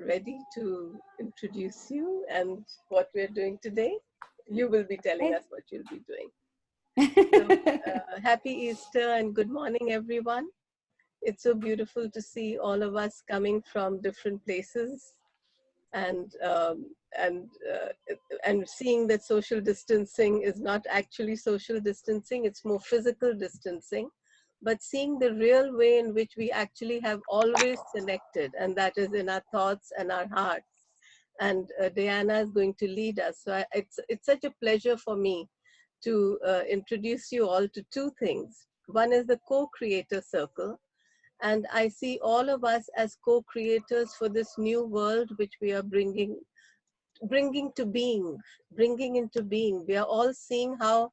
ready to introduce you and what we're doing today. You will be telling us what you'll be doing. So, happy Easter and good morning, everyone. It's so beautiful to see all of us coming from different places and um, and uh, and seeing that social distancing is not actually social distancing; it's more physical distancing. But seeing the real way in which we actually have always connected, and that is in our thoughts and our hearts. And Dayanna is going to lead us. So it's such a pleasure for me to introduce you all to two things. One is the co-creator circle, and I see all of us as co-creators for this new world which we are bringing to being, bringing into being. We are all seeing how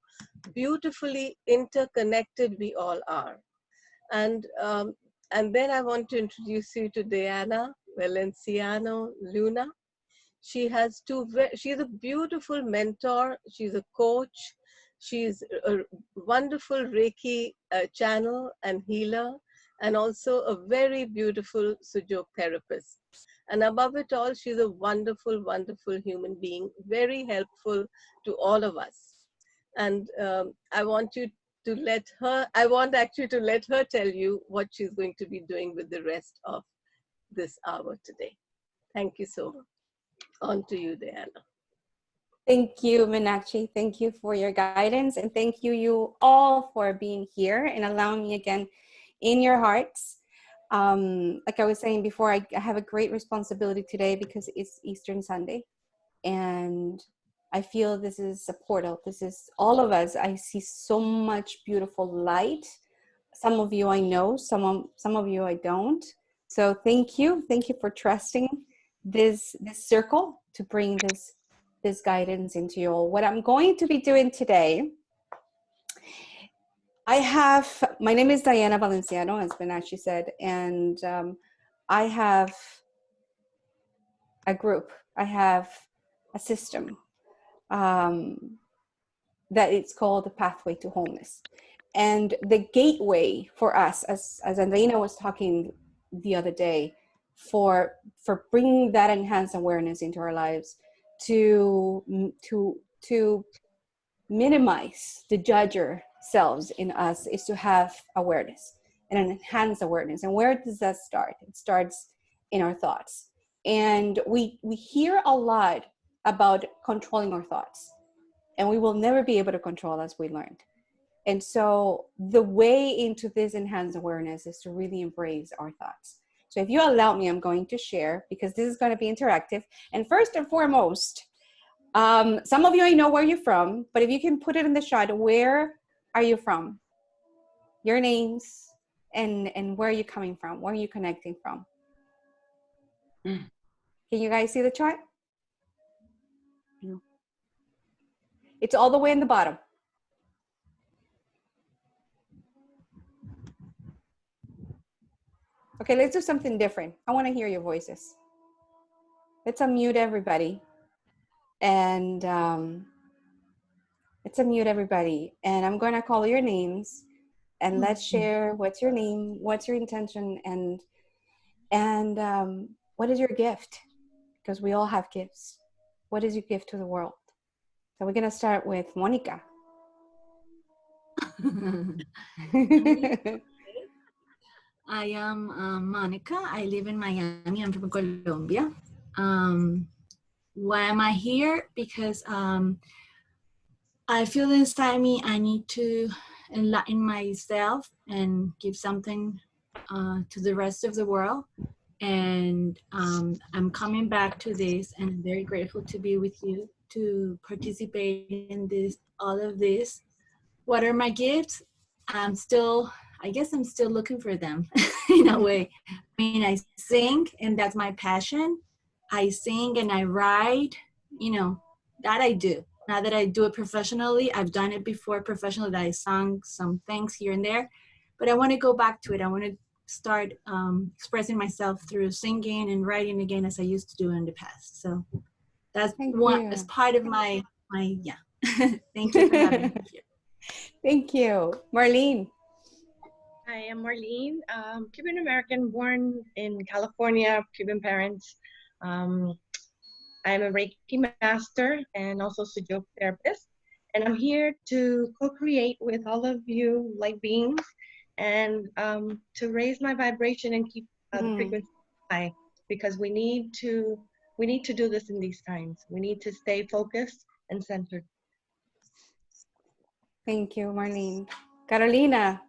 beautifully interconnected we all are. And and then I want to introduce you to Dayanna Valenciano Luna. She has she's a beautiful mentor. She's a coach. She's a wonderful Reiki channel and healer, and also a very beautiful Sujok therapist. And above it all, she's a wonderful, wonderful human being, very helpful to all of us. And I want you to let her, I want actually to let her tell you what she's going to be doing with the rest of this hour today. Thank you so much. On to you, Dayanna. Thank you, Meenakshi. Thank you for your guidance, and thank you all for being here and allowing me again in your hearts. Like I was saying before, I have a great responsibility today because it's Eastern Sunday, and I feel this is a portal. This is all of us. I see so much beautiful light. Some of you I know, some of you I don't. So thank you for trusting this circle to bring this guidance into you all. What I'm going to be doing today, my name is Dayanna Valenciano, as Meenakshi said, and I have a group, I have a system that it's called the Pathway to Wholeness. And the gateway for us, as Dayanna was talking the other day, for bringing that enhanced awareness into our lives, to minimize the judger selves in us, is to have awareness and an enhanced awareness. And where does that start? It starts in our thoughts. And we hear a lot about controlling our thoughts, and we will never be able to control, as we learned. And so the way into this enhanced awareness is to really embrace our thoughts. So if you allow me, I'm going to share, because this is going to be interactive. And first and foremost, some of you, I know where you're from, but if you can put it in the chat, where are you from? Your names and where are you coming from? Where are you connecting from? Can you guys see the chart? No. It's all the way in the bottom. Okay, let's do something different. I want to hear your voices. Let's unmute everybody. And let's unmute everybody. And I'm going to call your names. And let's share what's your name, what's your intention, and what is your gift? Because we all have gifts. What is your gift to the world? So we're going to start with Monica. I am Monica. I live in Miami. I'm from Colombia. Why am I here? Because I feel inside me I need to enlighten myself and give something to the rest of the world. And I'm coming back to this, and I'm very grateful to be with you, to participate in this, all of this. What are my gifts? I guess I'm still looking for them in a way. I mean, I sing, and that's my passion. I sing and I write, that I do. Now that I do it professionally, I've done it before professionally, that I sung some things here and there, but I want to go back to it. I want to start expressing myself through singing and writing again, as I used to do in the past. So that's as part of my yeah. Thank you for having me here. Thank you. Marlene. Hi, I'm Marlene, Cuban American, born in California, Cuban parents. Um, I'm a Reiki master and also Sujok therapist. And I'm here to co-create with all of you light beings and to raise my vibration and keep the frequency high because we need to do this in these times. We need to stay focused and centered. Thank you, Marlene. Carolina.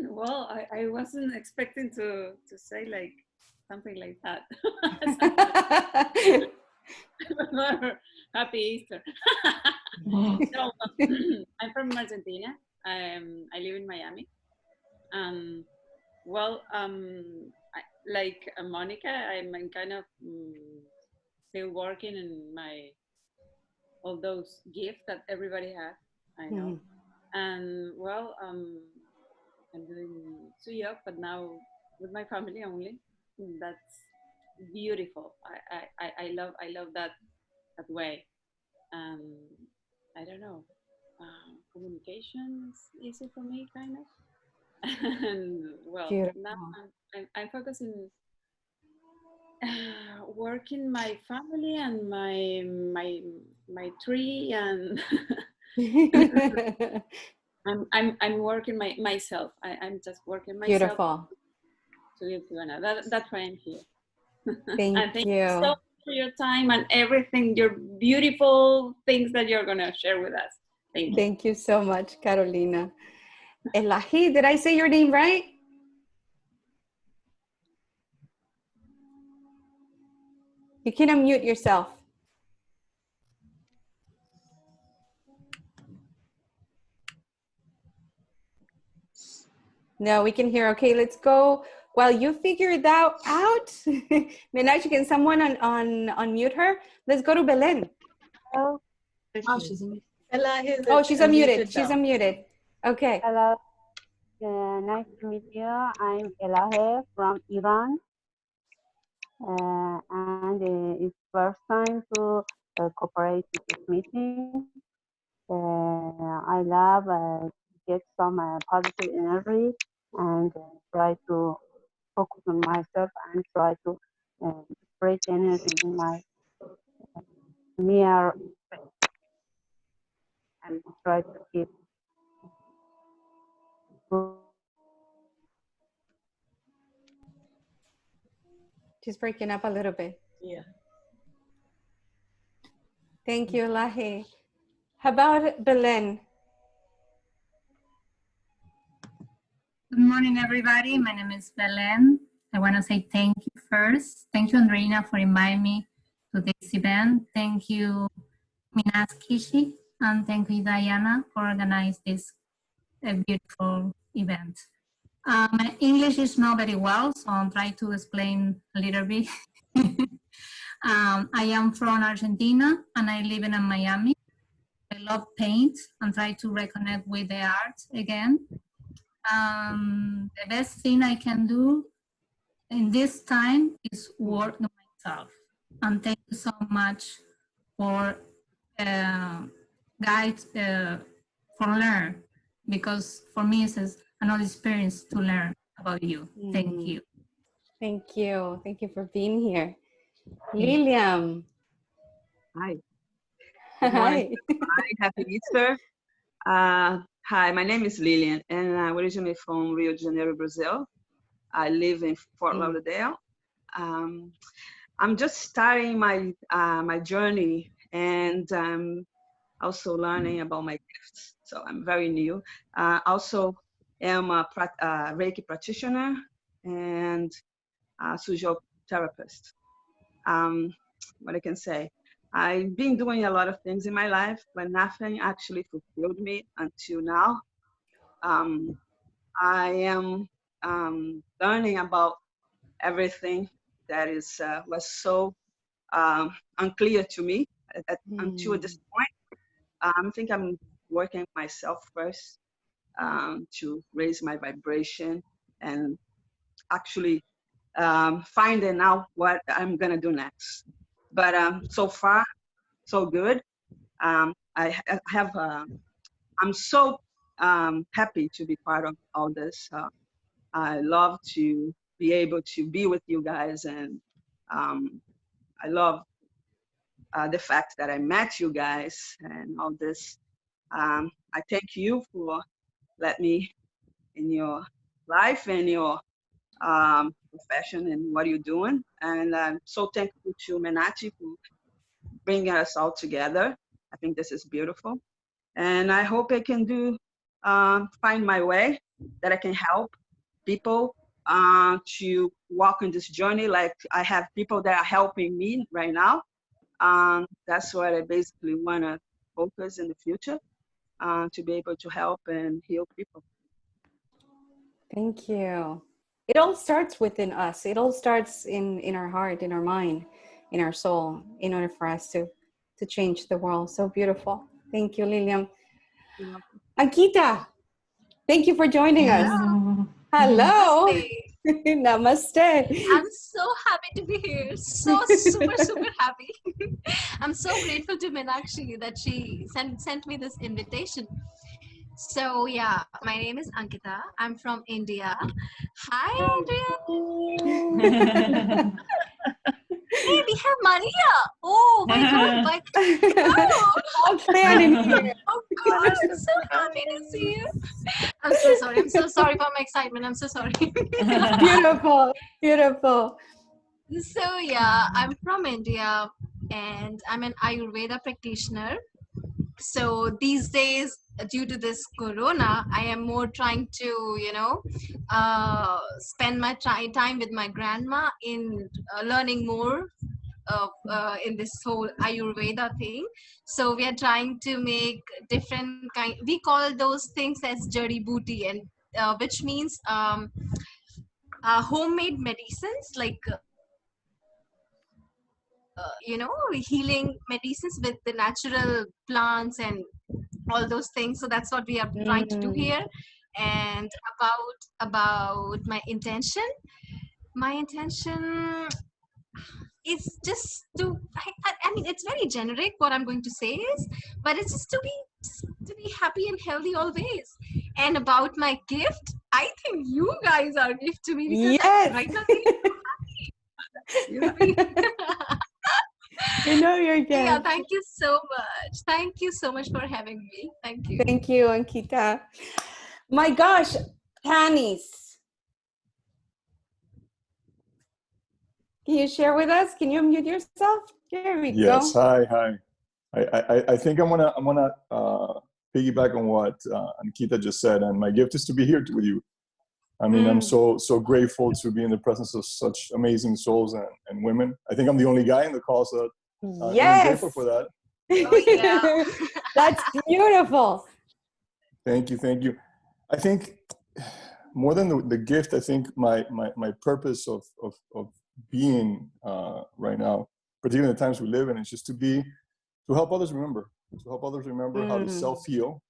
Well, I wasn't expecting to say like something like that. Happy Easter. So, I'm from Argentina. I live in Miami. Well, like Monica, I'm kind of still working in my all those gifts that everybody has. I know, and well, I'm doing Suyok, but now with my family only. That's beautiful. I love that way. Um, I don't know. Communication is easy for me, kind of. And well, Beautiful. now I'm focusing working my family and my tree and I'm working myself. I'm just working myself. Beautiful. To give to another. That's why I'm here. Thank and thank you so much for your time and everything, your beautiful things that you're gonna share with us. Thank you. Thank you so much, Carolina. Elahi, did I say your name right? You can unmute yourself. No, we can hear. Okay, let's go. While you figure that out, Minaj, can someone unmute her? Let's go to Belen. Oh, she's in. Oh, she's unmuted. She's unmuted. Okay. Hello, nice to meet you. I'm Elahe from Iran, and it's first time to cooperate with this meeting. I love get some positive energy and try to focus on myself and try to spread energy in my mirror and try to keep She's breaking up a little bit. Yeah. Thank you, Elahi. How about Belen? Good morning, everybody. My name is Belen. I want to say thank you first. Thank you, Andreina, for inviting me to this event. Thank you, Minas Kishi, and thank you, Dayanna, for organizing this beautiful event. My English is not very well, so I'll try to explain a little bit. I am from Argentina, and I live in Miami. I love paint and try to reconnect with the art again. The best thing I can do in this time is work on myself. And thank you so much for guides for learn, because for me it's another experience to learn about you. Thank you. Thank you. Thank you for being here. Lilian. Hi. Hi. Hi, happy Easter. Hi, my name is Lilian, and I'm originally from Rio de Janeiro, Brazil. I live in Fort Lauderdale. I'm just starting my my journey, and also learning about my gifts. So I'm very new. Also, am a Reiki practitioner and a Sujok therapist. What I can say, I've been doing a lot of things in my life, but nothing actually fulfilled me until now. I am learning about everything that is was so unclear to me until this point. I think I'm working myself first to raise my vibration and actually finding out what I'm gonna do next. But so far, so good. I'm so happy to be part of all this. I love to be able to be with you guys. And I love the fact that I met you guys and all this. I thank you for letting me in your life and your profession and what you're doing. And I'm so thankful to Menachi for bringing us all together. I think this is beautiful. And I hope I can find my way, that I can help people to walk on this journey. Like I have people that are helping me right now. That's what I basically want to focus in the future, to be able to help and heal people. Thank you. It all starts within us. It all starts in our heart, in our mind, in our soul, in order for us to change the world. So beautiful. Thank you, Lilian. Ankita, thank you for joining us. Hello. Namaste. Namaste. I'm so happy to be here. So super happy. I'm so grateful to Meenakshi that she sent me this invitation. So yeah, my name is Ankita. I'm from India. Hi, Andrea. Hey, we have Maria. Oh my God! All clear in here. Oh God, I'm so happy to see you. I'm so sorry. I'm so sorry for my excitement. I'm so sorry. Beautiful, beautiful. So yeah, I'm from India and I'm an Ayurveda practitioner. So these days, due to this corona, I am more trying to, spend my time with my grandma in learning more in this whole Ayurveda thing. So we are trying to make different we call those things as jari booty, and which means homemade medicines, like healing medicines with the natural plants and all those things. So that's what we are trying to do here. And about my intention is just to I mean, it's very generic what I'm going to say is, but it's just to be happy and healthy always. And about my gift, I think you guys are a gift to me, because yes. right now I'm You know you're good. Yeah, thank you so much. Thank you so much for having me. Thank you. Thank you, Ankita. My gosh, Tanis. Can you share with us? Can you unmute yourself? There we go. Yes, hi. I think I'm gonna piggyback on what Ankita just said, and my gift is to be here with you. I mean, I'm so grateful to be in the presence of such amazing souls and women. I think I'm the only guy in the call, so yes, I'm grateful for that. Oh, yeah. That's beautiful. Thank you. I think more than the gift, I think my purpose of being right now, particularly in the times we live in, is just to help others remember, how to self-heal.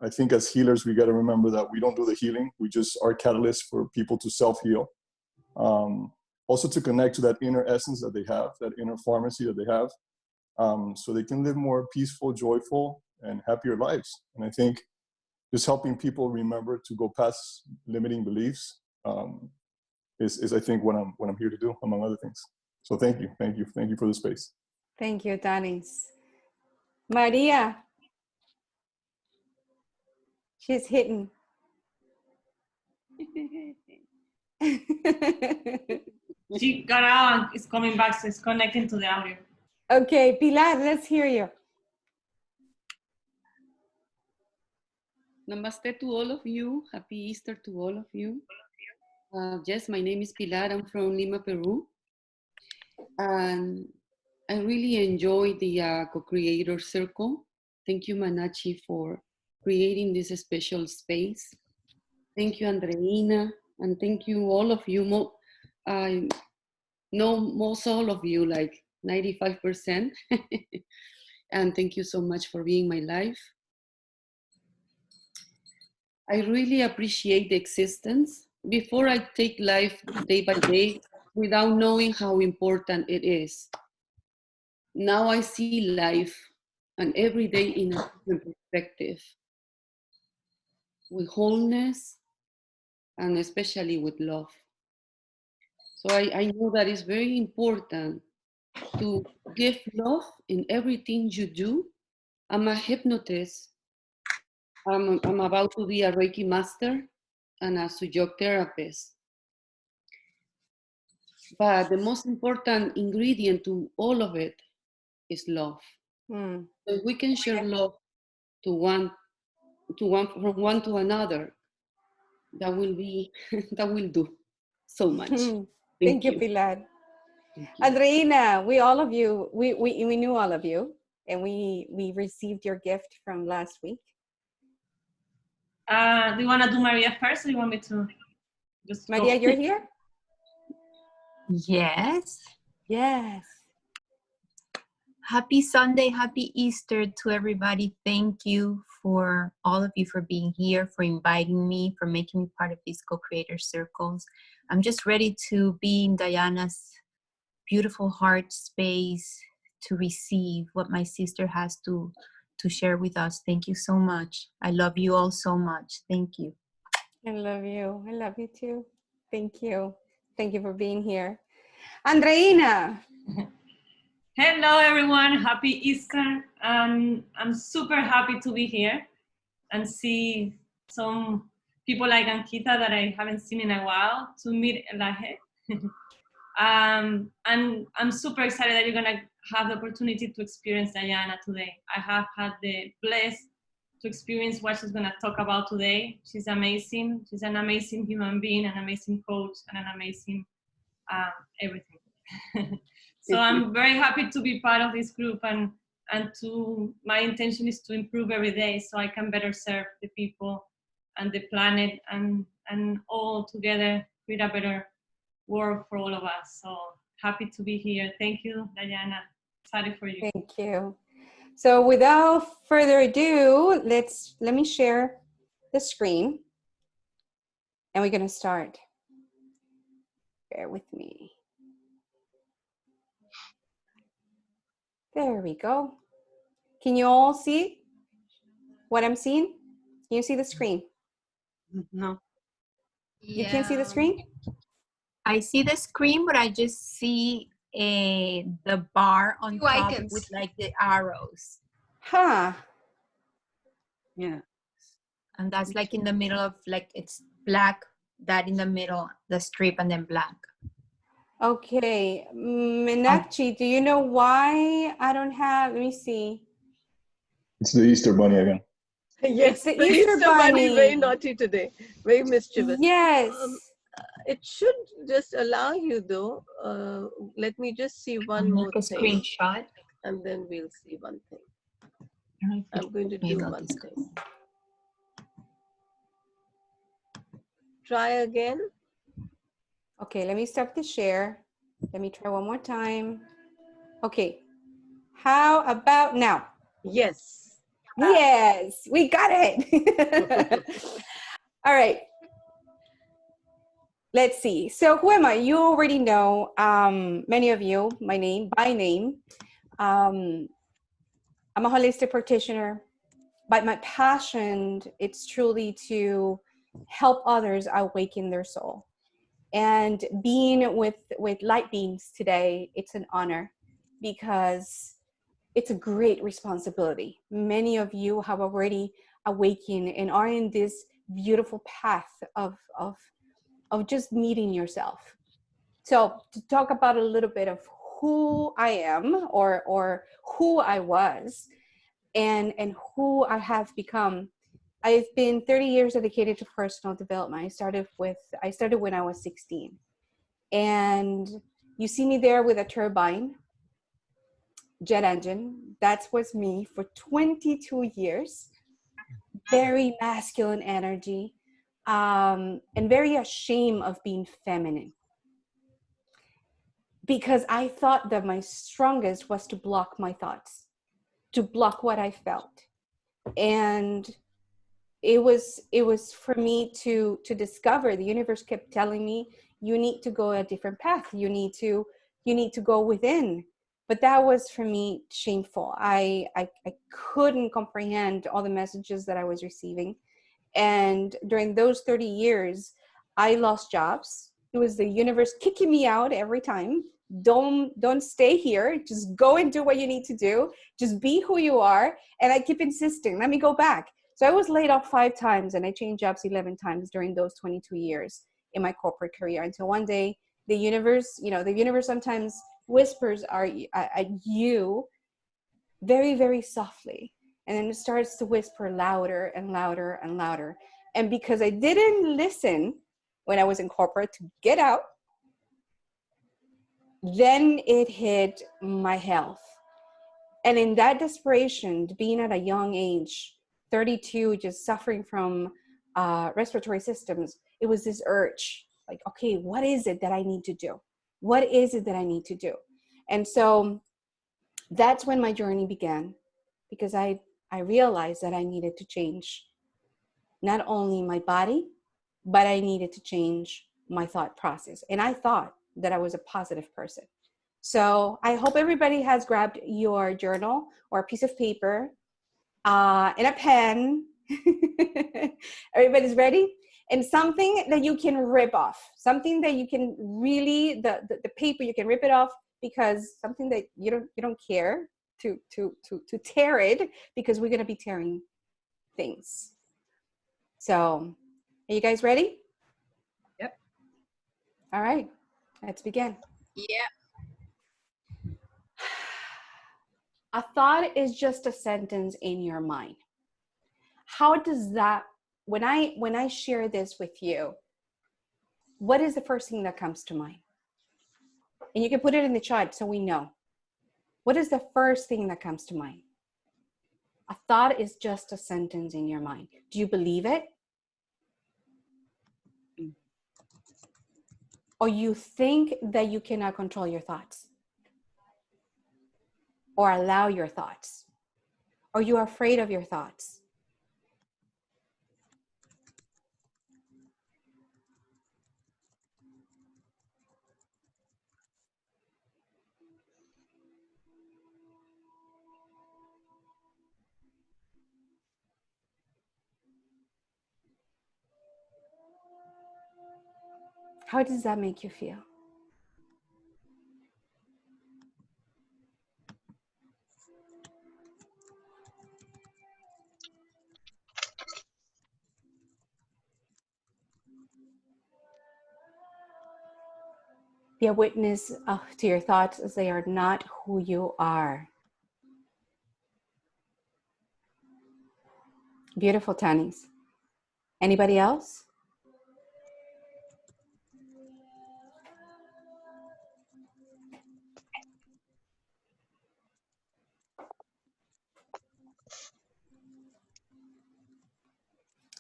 I think as healers, we got to remember that we don't do the healing. We just are catalysts for people to self-heal. Also to connect to that inner essence that they have, that inner pharmacy that they have, so they can live more peaceful, joyful, and happier lives. And I think just helping people remember to go past limiting beliefs is I think what I'm here to do, among other things. So thank you for the space. Thank you, Tanis. Maria. She's hitting. She got out and is coming back, so it's connecting to the audio. Okay, Pilar, let's hear you. Namaste to all of you. Happy Easter to all of you. Yes, my name is Pilar. I'm from Lima, Peru. And I really enjoy the co-creator circle. Thank you, Manachi, for creating this special space. Thank you, Andreina, and thank you all of you. I know most all of you, like 95%. And thank you so much for being my life. I really appreciate the existence. Before I take life day by day without knowing how important it is. Now I see life and every day in a different perspective. With wholeness, and especially with love. So I know that it's very important to give love in everything you do. I'm a hypnotist. I'm about to be a Reiki master and a Sujok therapist. But the most important ingredient to all of it is love. Mm. So if we can share love to one from one to another, that will be that will do so much. Thank you, Pilar. Thank you. Andreina, we knew all of you, and we received your gift from last week. Do you want to do Maria first, or do you want me to just Maria, go? you're here? Yes. Yes. Happy Sunday, happy Easter to everybody. Thank you for all of you for being here, for inviting me, for making me part of these co-creator circles. I'm just ready to be in Dayanna's beautiful heart space to receive what my sister has to share with us. Thank you so much. I love you all so much. Thank you. I love you. I love you too. Thank you. Thank you for being here. Andreina. Hello, everyone. Happy Easter. I'm super happy to be here and see some people like Ankita that I haven't seen in a while, to meet Elahe. And I'm super excited that you're going to have the opportunity to experience Dayanna today. I have had the bliss to experience what she's going to talk about today. She's amazing. She's an amazing human being, an amazing coach, and an amazing everything. So I'm very happy to be part of this group, and my intention is to improve every day so I can better serve the people and the planet, and all together create a better world for all of us. So happy to be here. Thank you, Dayanna. Excited for you. Thank you. So without further ado, let me share the screen, and we're going to start. Bear with me. There we go. Can you all see what I'm seeing? Can you see the screen? No. You can't see the screen? I see the screen, but I just see the bar on top icons with like the arrows. Huh. Yeah. And that's like in the middle of, like, it's black, that in the middle, the strip, and then black. Okay. Meenakshi, do you know why I don't have, let me see. It's the Easter Bunny again. Yes, the the Easter Bunny Bunny. very naughty today, very mischievous. Yes. It should just allow you though. Let me just see one more Make a thing, screenshot, and then we'll see one thing. I'm going to do one thing. Try again. Okay, let me stop the share. Let me try one more time. Okay. How about now? Yes. Yes, we got it. All right. Let's see. So who am I? You already know, many of you, my name, by name. I'm a holistic practitioner, but my passion, it's truly to help others awaken their soul. And being with light beings today, it's an honor because it's a great responsibility. Many of you have already awakened and are in this beautiful path of just meeting yourself. So to talk about a little bit of who I am, or who I was, and who I have become. I've been 30 years dedicated to personal development. I started when I was 16. And you see me there with a turbine, jet engine. That was me for 22 years. Very masculine energy, and very ashamed of being feminine. Because I thought that my strongest was to block my thoughts, to block what I felt. And it was for me to discover. The universe kept telling me, you need to go a different path, you need to go within. But that was for me shameful. I couldn't comprehend all the messages that I was receiving. And during those 30 years, I lost jobs. It was the universe kicking me out every time. Don't stay here. Just go and do what you need to do. Just be who you are. And I keep insisting, let me go back. So I was laid off 5 times and I changed jobs 11 times during those 22 years in my corporate career, until one day the universe, the universe sometimes whispers at you very, very softly. And then it starts to whisper louder and louder and louder. And because I didn't listen when I was in corporate to get out, then it hit my health. And in that desperation, being at a young age, 32, just suffering from respiratory systems, it was this urge, like, okay, what is it that I need to do? What is it that I need to do? And so that's when my journey began, because I realized that I needed to change not only my body, but I needed to change my thought process. And I thought that I was a positive person. So I hope everybody has grabbed your journal or a piece of paper and a pen. Everybody's ready? And something that you can rip off, something that you can really, the paper, you can rip it off, because something that you don't care to tear it, because we're going to be tearing things. So are you guys ready? Yep. All right, let's begin. Yeah. A thought is just a sentence in your mind. How does that, when I share this with you, what is the first thing that comes to mind? And you can put it in the chat so we know. What is the first thing that comes to mind? A thought is just a sentence in your mind. Do you believe it? Or you think that you cannot control your thoughts? Or allow your thoughts? Or you are afraid of your thoughts? How does that make you feel? Be a witness to your thoughts, as they are not who you are. Beautiful, Tanis. Anybody else?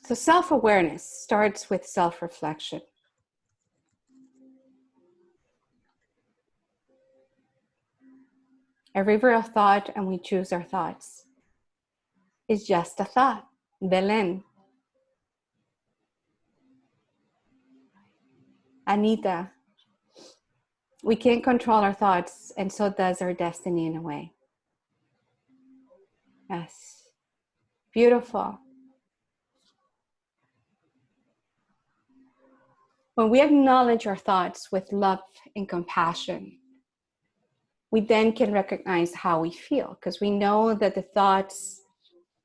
So self-awareness starts with self-reflection. A river of thought, and we choose our thoughts, is just a thought. Belen. Anita. We can't control our thoughts, and so does our destiny in a way. Yes. Beautiful. When we acknowledge our thoughts with love and compassion, we then can recognize how we feel, because we know that the thoughts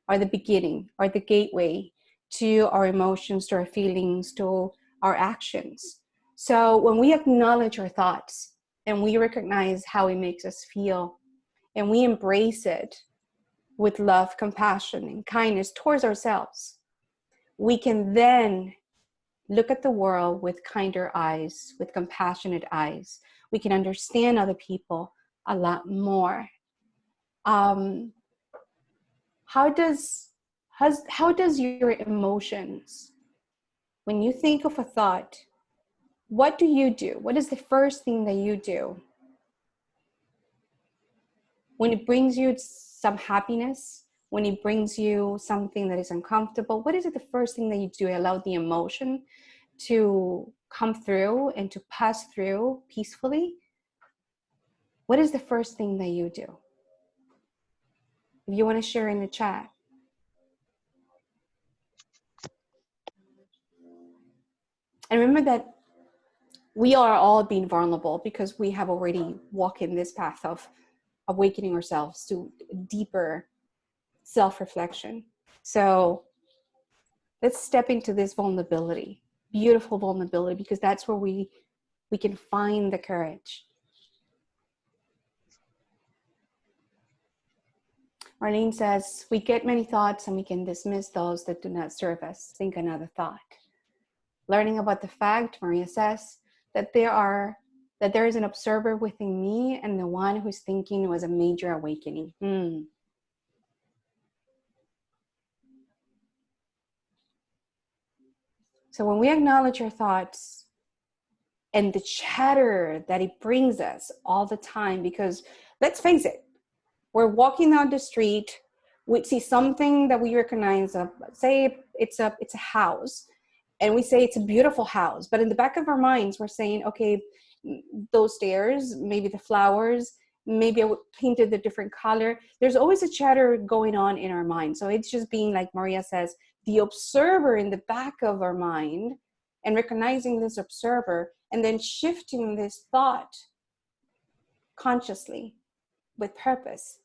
are the beginning, or the gateway to our emotions, to our feelings, to our actions. So when we acknowledge our thoughts and we recognize how it makes us feel, and we embrace it with love, compassion, and kindness towards ourselves, we can then look at the world with kinder eyes, with compassionate eyes. We can understand other people a lot more. How does your emotions, when you think of a thought, what do you do? What is the first thing that you do? When it brings you some happiness, when it brings you something that is uncomfortable, what is it the first thing that you do? Allow the emotion to come through and to pass through peacefully? What is the first thing that you do? If you want to share in the chat. And remember that we are all being vulnerable because we have already walked in this path of awakening ourselves to deeper self-reflection. So let's step into this vulnerability, beautiful vulnerability, because that's where we can find the courage. Marlene says, we get many thoughts and we can dismiss those that do not serve us. Think another thought. Learning about the fact, Maria says, that there is an observer within me, and the one who's thinking was a major awakening. So when we acknowledge our thoughts and the chatter that it brings us all the time, because let's face it, we're walking down the street, we see something that we recognize, say it's a house, and we say it's a beautiful house, but in the back of our minds, we're saying, okay, those stairs, maybe the flowers, maybe I would painted a different color. There's always a chatter going on in our mind. So it's just being, like Maria says, the observer in the back of our mind, and recognizing this observer and then shifting this thought consciously with purpose.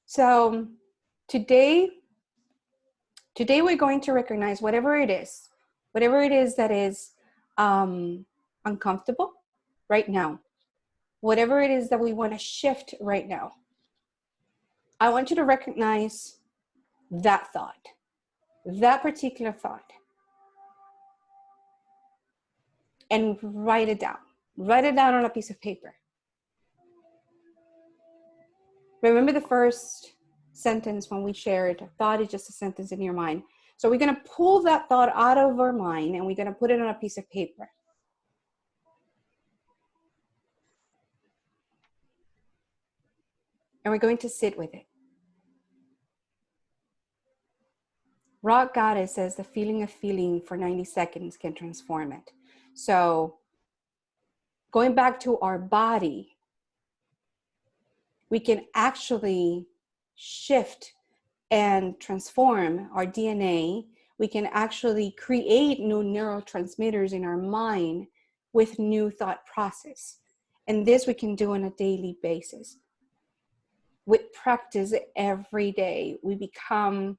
So today we're going to recognize whatever it is that is uncomfortable right now, whatever it is that we want to shift right now. I want you to recognize that thought, that particular thought, and write it down. Write it down on a piece of paper. Remember the first sentence when we shared, a thought is just a sentence in your mind. So we're going to pull that thought out of our mind and we're going to put it on a piece of paper. And we're going to sit with it. Rock Goddess says the feeling of feeling for 90 seconds can transform it. So going back to our body, we can actually shift and transform our DNA. We can actually create new neurotransmitters in our mind with new thought process. And this we can do on a daily basis. With practice every day, we become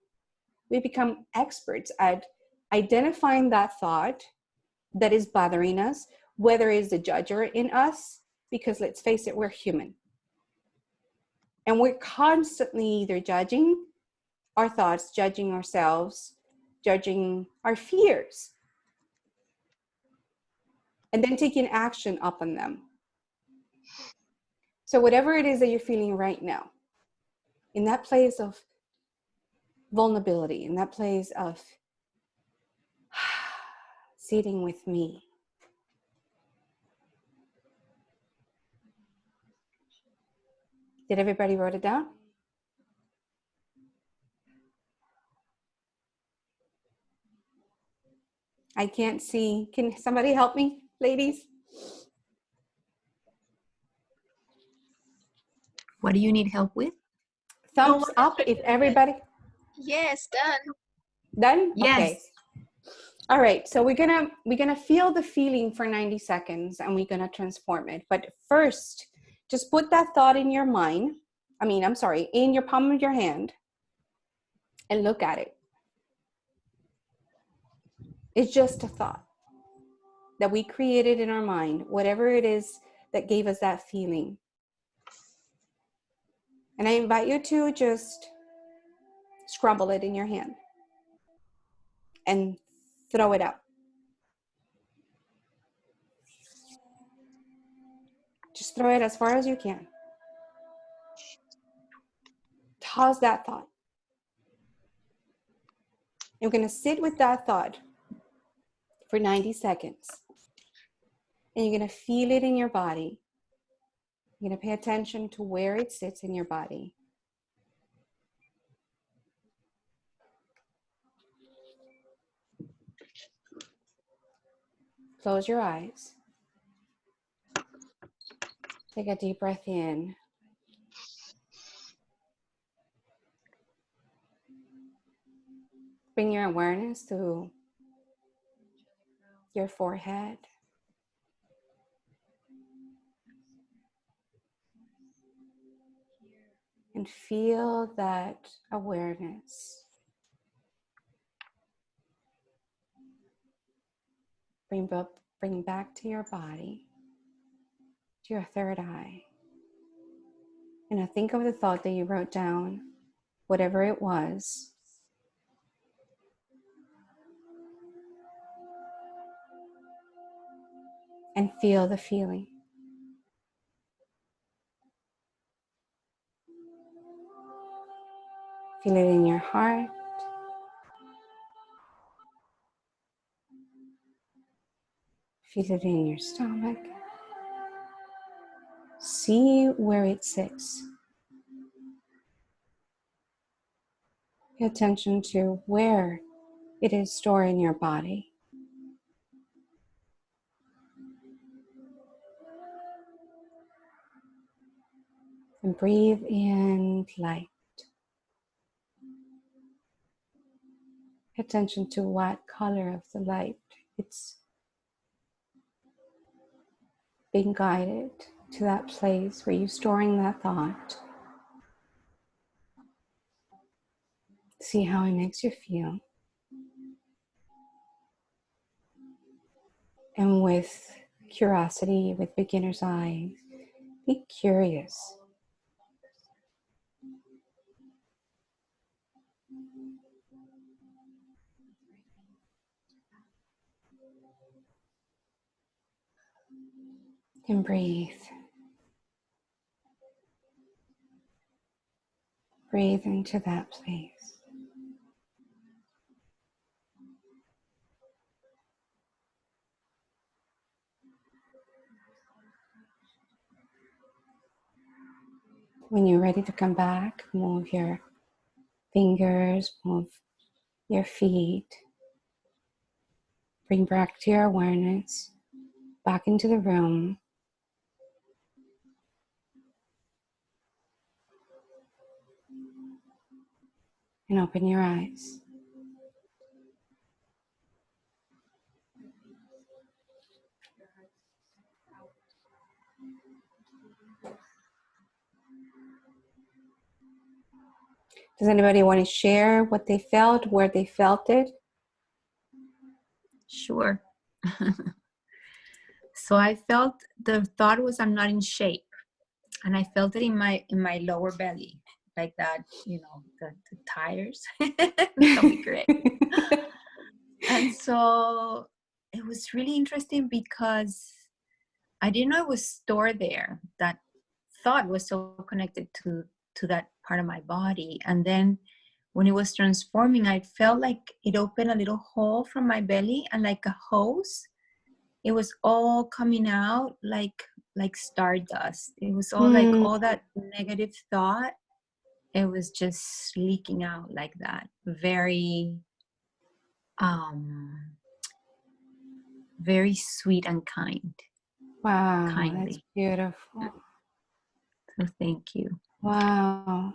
experts at identifying that thought that is bothering us, whether it's the judger in us, because let's face it, we're human. And we're constantly either judging our thoughts, judging ourselves, judging our fears, and then taking action upon them. So whatever it is that you're feeling right now, in that place of vulnerability, in that place of sitting with me, did everybody write it down? I can't see. Can somebody help me, ladies? What do you need help with? Thumbs up if everybody. Yes, done. Done? Yes. Okay. All right. So we're gonna feel the feeling for 90 seconds and we're gonna transform it. But first, just put that thought in your mind. In your palm of your hand and look at it. It's just a thought that we created in our mind, whatever it is that gave us that feeling. And I invite you to just scrumble it in your hand and throw it out. Just throw it as far as you can. Toss that thought. You're going to sit with that thought for 90 seconds. And you're going to feel it in your body. You're going to pay attention to where it sits in your body. Close your eyes. Take a deep breath in. Bring your awareness to your forehead. And feel that awareness. Bring back to your body, to your third eye. And now think of the thought that you wrote down, whatever it was. And feel the feeling. Feel it in your heart. Feel it in your stomach. See where it sits. Pay attention to where it is stored in your body. And breathe in light. Pay attention to what color of the light it's being guided to that place where you're storing that thought. See how it makes you feel. And with curiosity, with beginner's eyes, be curious. And breathe. Breathe into that place. When you're ready to come back, move your fingers, move your feet. Bring back to your awareness, back into the room. And open your eyes. Does anybody want to share what they felt, where they felt it? Sure. So I felt the thought was I'm not in shape, and I felt it in my lower belly, like that, you know, the tires. That'll be great. And so it was really interesting because I didn't know it was stored there. That thought was so connected to that part of my body. And then when it was transforming, I felt like it opened a little hole from my belly, and like a hose, it was all coming out like stardust. It was all like all that negative thought. It was just leaking out like that. Very, very sweet and kind. Wow, Kindly. that's beautiful. So thank you. Wow.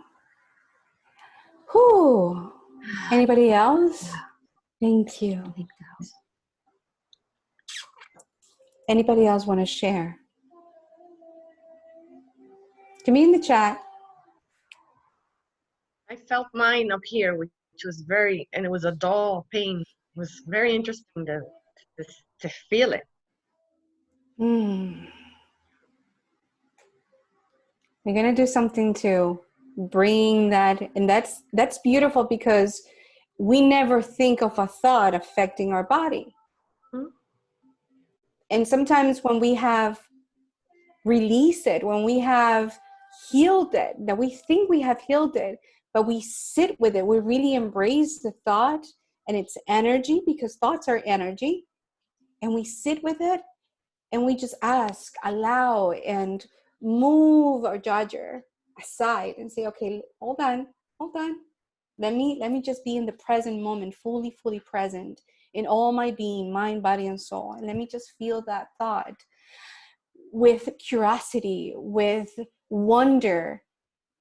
Whew. Anybody else? Thank you. Anybody else want to share? Give me in the chat. I felt mine up here, which was and it was a dull pain. It was very interesting to feel it. We're going to do something to bring that, and that's beautiful because we never think of a thought affecting our body. And sometimes when we have released it, when we have healed it, that we think we have healed it, but we sit with it, we really embrace the thought and its energy, because thoughts are energy, and we sit with it and we just ask, allow, and move our judger aside and say, okay, hold on. Let me just be in the present moment, fully present in all my being, mind, body, and soul. And let me just feel that thought with curiosity, with wonder.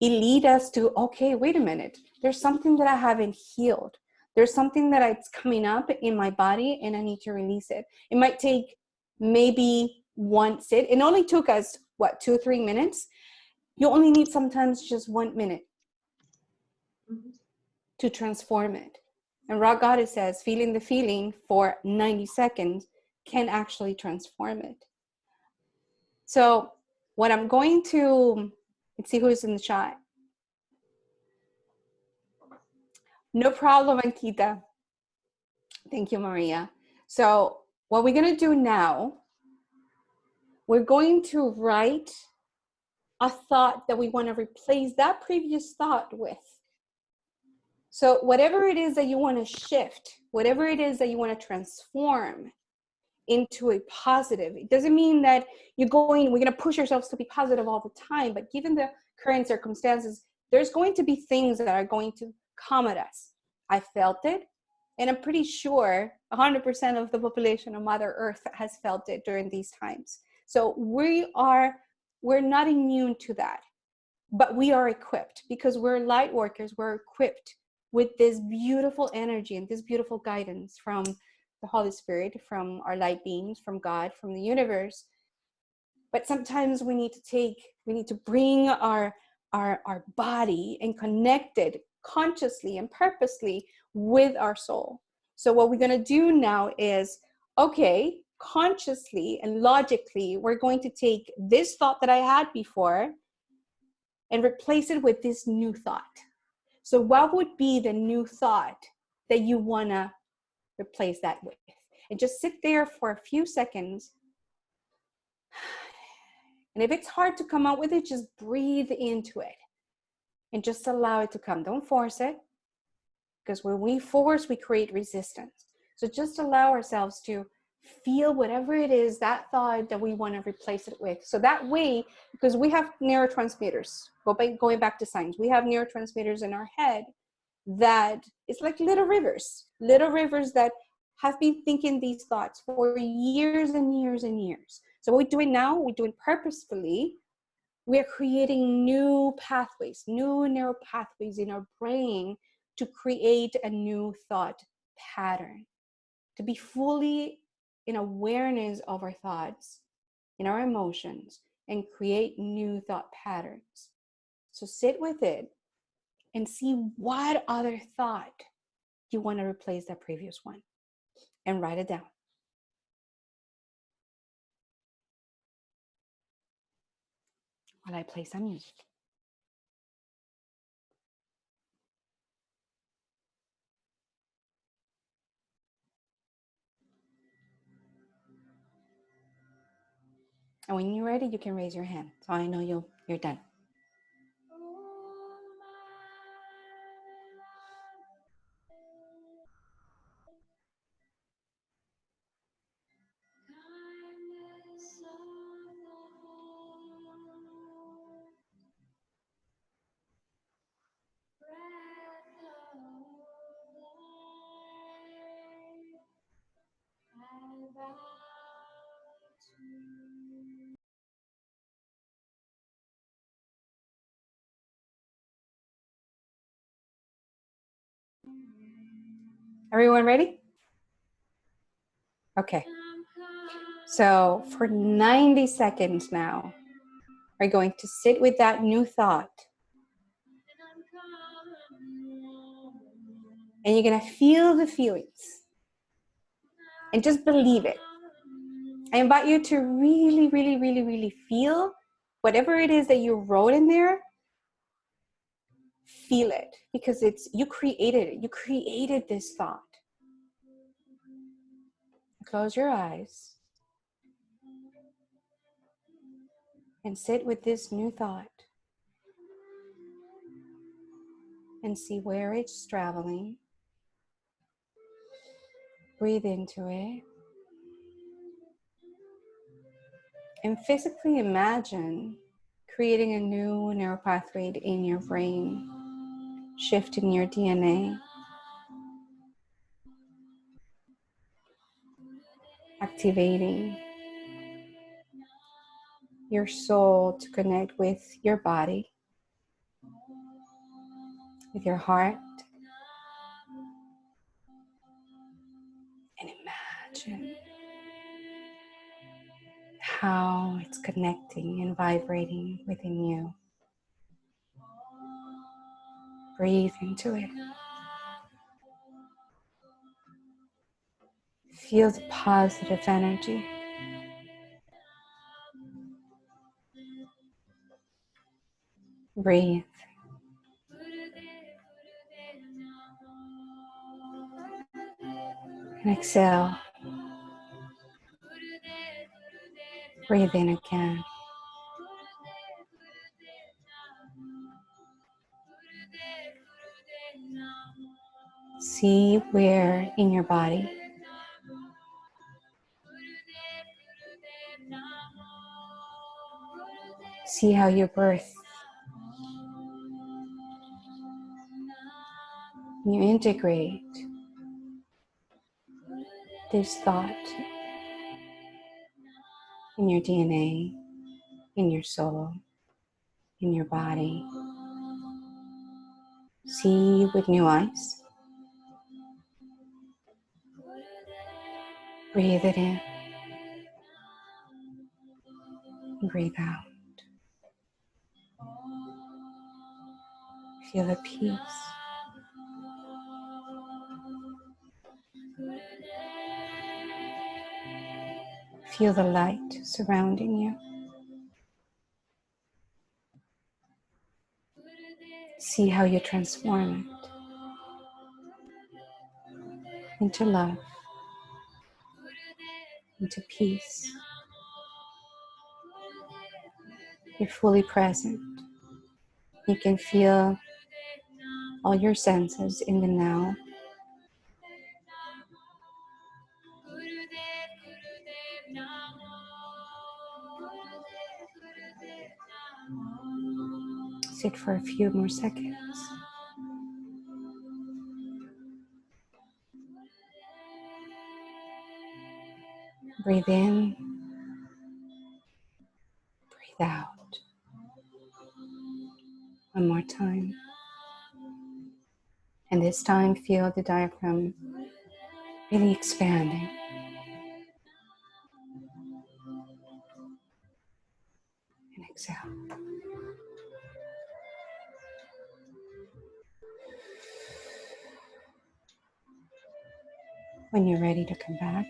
It leads us to, okay, wait a minute. There's something that I haven't healed. There's something that it's coming up in my body and I need to release it. It might take maybe one sit. It only took us, what, 2 or 3 minutes? You only need sometimes just 1 minute to transform it. And Rock Goddess says, feeling the feeling for 90 seconds can actually transform it. So what I'm going to, let's see who's in the chat. No problem, Ankita. Thank you, Maria. So what we're going to do now, we're going to write a thought that we want to replace that previous thought with. So whatever it is that you want to shift, whatever it is that you want to transform into a positive, it doesn't mean that we're going to push ourselves to be positive all the time, but given the current circumstances, there's going to be things that are going to come at us. I felt it, and I'm pretty sure 100% of the population of Mother Earth has felt it during these times. So we're not immune to that, but we are equipped because we're light workers. We're equipped with this beautiful energy and this beautiful guidance from the Holy Spirit, from our light beings, from God, from the universe. But sometimes we need to bring our body and connect it consciously and purposely with our soul. So what we're going to do now is, okay, consciously and logically, we're going to take this thought that I had before and replace it with this new thought. So what would be the new thought that you want to replace that with? And just sit there for a few seconds. And if it's hard to come out with it, just breathe into it and just allow it to come. Don't force it, because when we force, we create resistance. So just allow ourselves to feel whatever it is, that thought that we want to replace it with. So that way, because we have neurotransmitters, going back to science, we have neurotransmitters in our head that it's like little rivers that have been thinking these thoughts for years and years and years. So what we're doing now, we're doing purposefully, we're creating new pathways, new neural pathways in our brain to create a new thought pattern, to be fully in awareness of our thoughts, in our emotions, and create new thought patterns. So sit with it and see what other thought you want to replace that previous one, and write it down. While I play some music. And when you're ready, you can raise your hand, so I know you're done. Everyone ready? Okay. So for 90 seconds now, we're going to sit with that new thought. And you're going to feel the feelings. And just believe it. I invite you to really, really, really, really feel whatever it is that you wrote in there. Feel it, because you created it. You created this thought. Close your eyes and sit with this new thought and see where it's traveling. Breathe into it and physically imagine creating a new neural pathway in your brain, shifting your DNA, activating your soul to connect with your body, with your heart, Imagine how it's connecting and vibrating within you. Breathe into it. Feel the positive energy. Breathe. And exhale. Breathe in again. See where in your body see how you breath. You integrate this thought in your DNA, in your soul, in your body. See with new eyes. Breathe it in. Breathe out. Feel the peace. Feel the light surrounding you. See how you transform it into love, into peace. You're fully present. You can feel all your senses in the now. Sit for a few more seconds. Breathe in, breathe out. One more time. And this time, feel the diaphragm really expanding. And exhale. When you're ready to come back,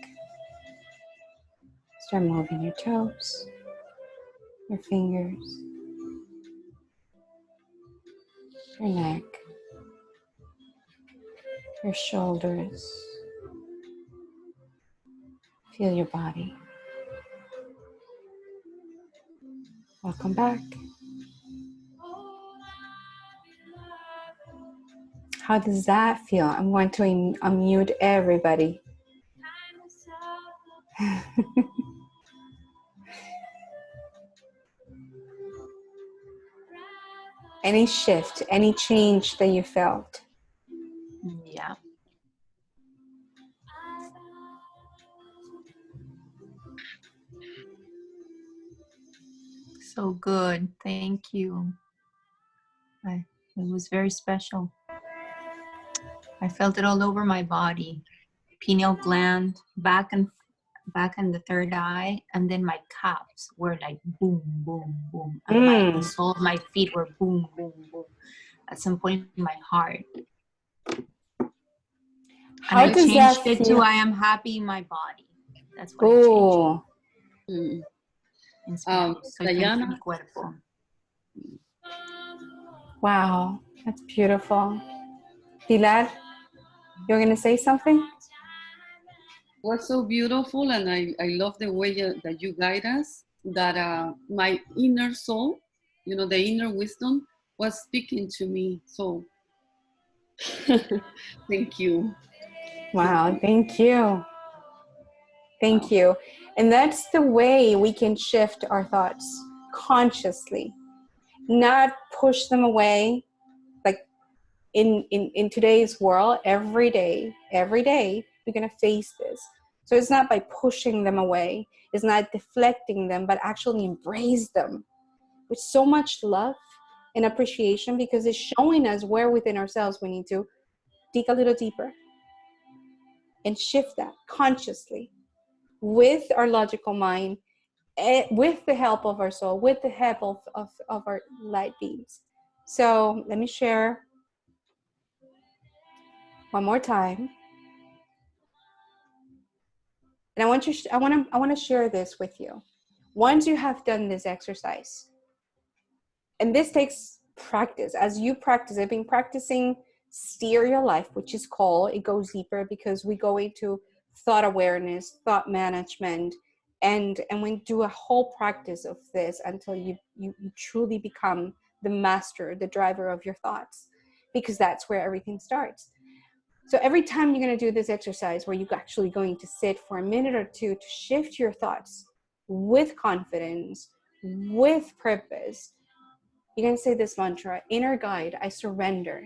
start moving your toes, your fingers, your neck, your shoulders. Feel your body. Welcome back. How does that feel? I'm going to unmute everybody. Any shift, any change that you felt? Yeah. So good. Thank you. It was very special. I felt it all over my body. Pineal gland, back and the third eye, and then my calves were like boom, boom, boom. And the sole of my feet were boom, boom, boom. At some point in my heart. How and I does changed that it feel? to I am happy in my body. That's what I changed it. In Spanish. Soy feliz en mi cuerpo. Wow, that's beautiful. Pilar, you're going to say something? Was so beautiful, and I love the way that you guide us, that my inner soul, you know, the inner wisdom was speaking to me. So thank you. Wow, thank you. Thank you. And that's the way we can shift our thoughts consciously, not push them away. Like in today's world, every day, we're going to face this. So it's not by pushing them away, it's not deflecting them, but actually embrace them with so much love and appreciation, because it's showing us where within ourselves we need to dig a little deeper. and shift that consciously with our logical mind, with the help of our soul, with the help of our light beings. So let me share one more time. And I want to share this with you. Once you have done this exercise, and this takes practice. As you practice, I've been practicing Steer Your Life, which is called, it goes deeper because we go into thought awareness, thought management, and we do a whole practice of this until you truly become the master, the driver of your thoughts, because that's where everything starts. So every time you're going to do this exercise where you're actually going to sit for a minute or two to shift your thoughts with confidence, with purpose, you're going to say this mantra: inner guide, I surrender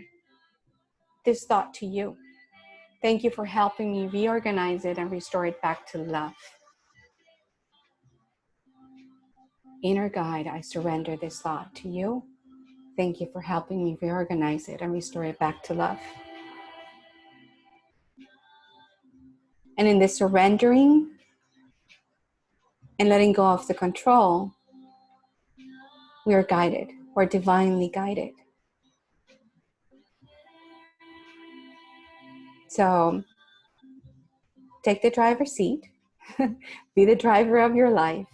this thought to you. Thank you for helping me reorganize it and restore it back to love. Inner guide, I surrender this thought to you. Thank you for helping me reorganize it and restore it back to love. And in this surrendering and letting go of the control, we are guided. We're divinely guided. So take the driver's seat, be the driver of your life.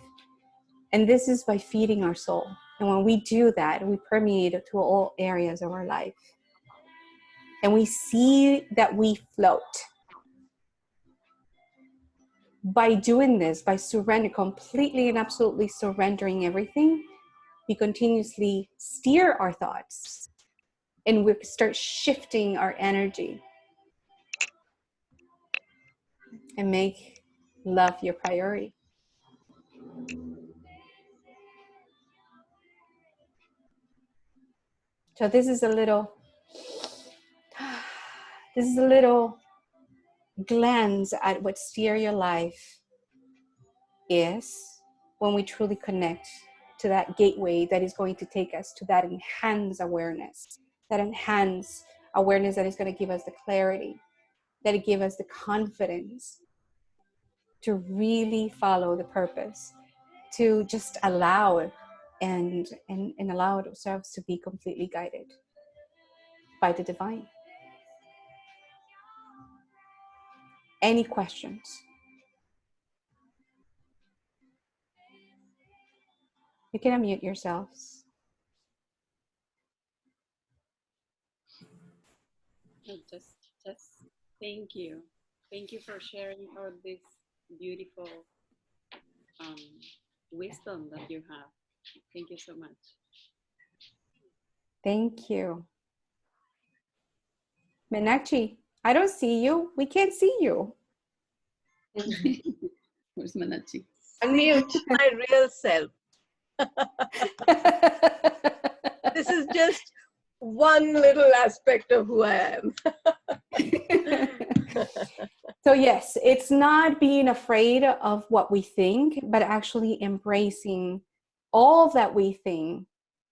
And this is by feeding our soul. And when we do that, we permeate it to all areas of our life. And we see that we float. By doing this, by surrendering, completely and absolutely surrendering everything, we continuously steer our thoughts and we start shifting our energy and make love your priority. So this is a little glance at what Steer Your Life is when we truly connect to that gateway that is going to take us to that enhanced awareness, that is going to give us the clarity, that it give us the confidence to really follow the purpose, to just allow it and allow ourselves to be completely guided by the divine. Any questions? You can unmute yourselves. Just thank you. Thank you for sharing all this beautiful wisdom that you have. Thank you so much. Thank you. Meenakshi, I don't see you. We can't see you. Where's Manachi? Unmute my real self. This is just one little aspect of who I am. So yes, it's not being afraid of what we think, but actually embracing all that we think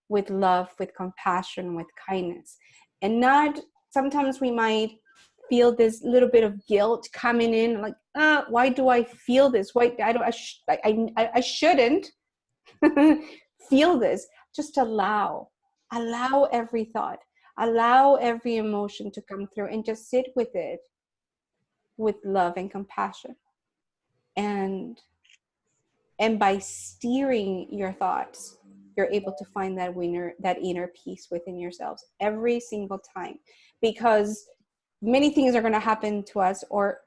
with love, with compassion, with kindness. And not, sometimes we might feel this little bit of guilt coming in, like, why do I feel this? Why I shouldn't feel this. Just allow every thought, allow every emotion to come through, and just sit with it with love and compassion. And by steering your thoughts, you're able to find that inner peace within yourselves every single time, because many things are going to happen to us, or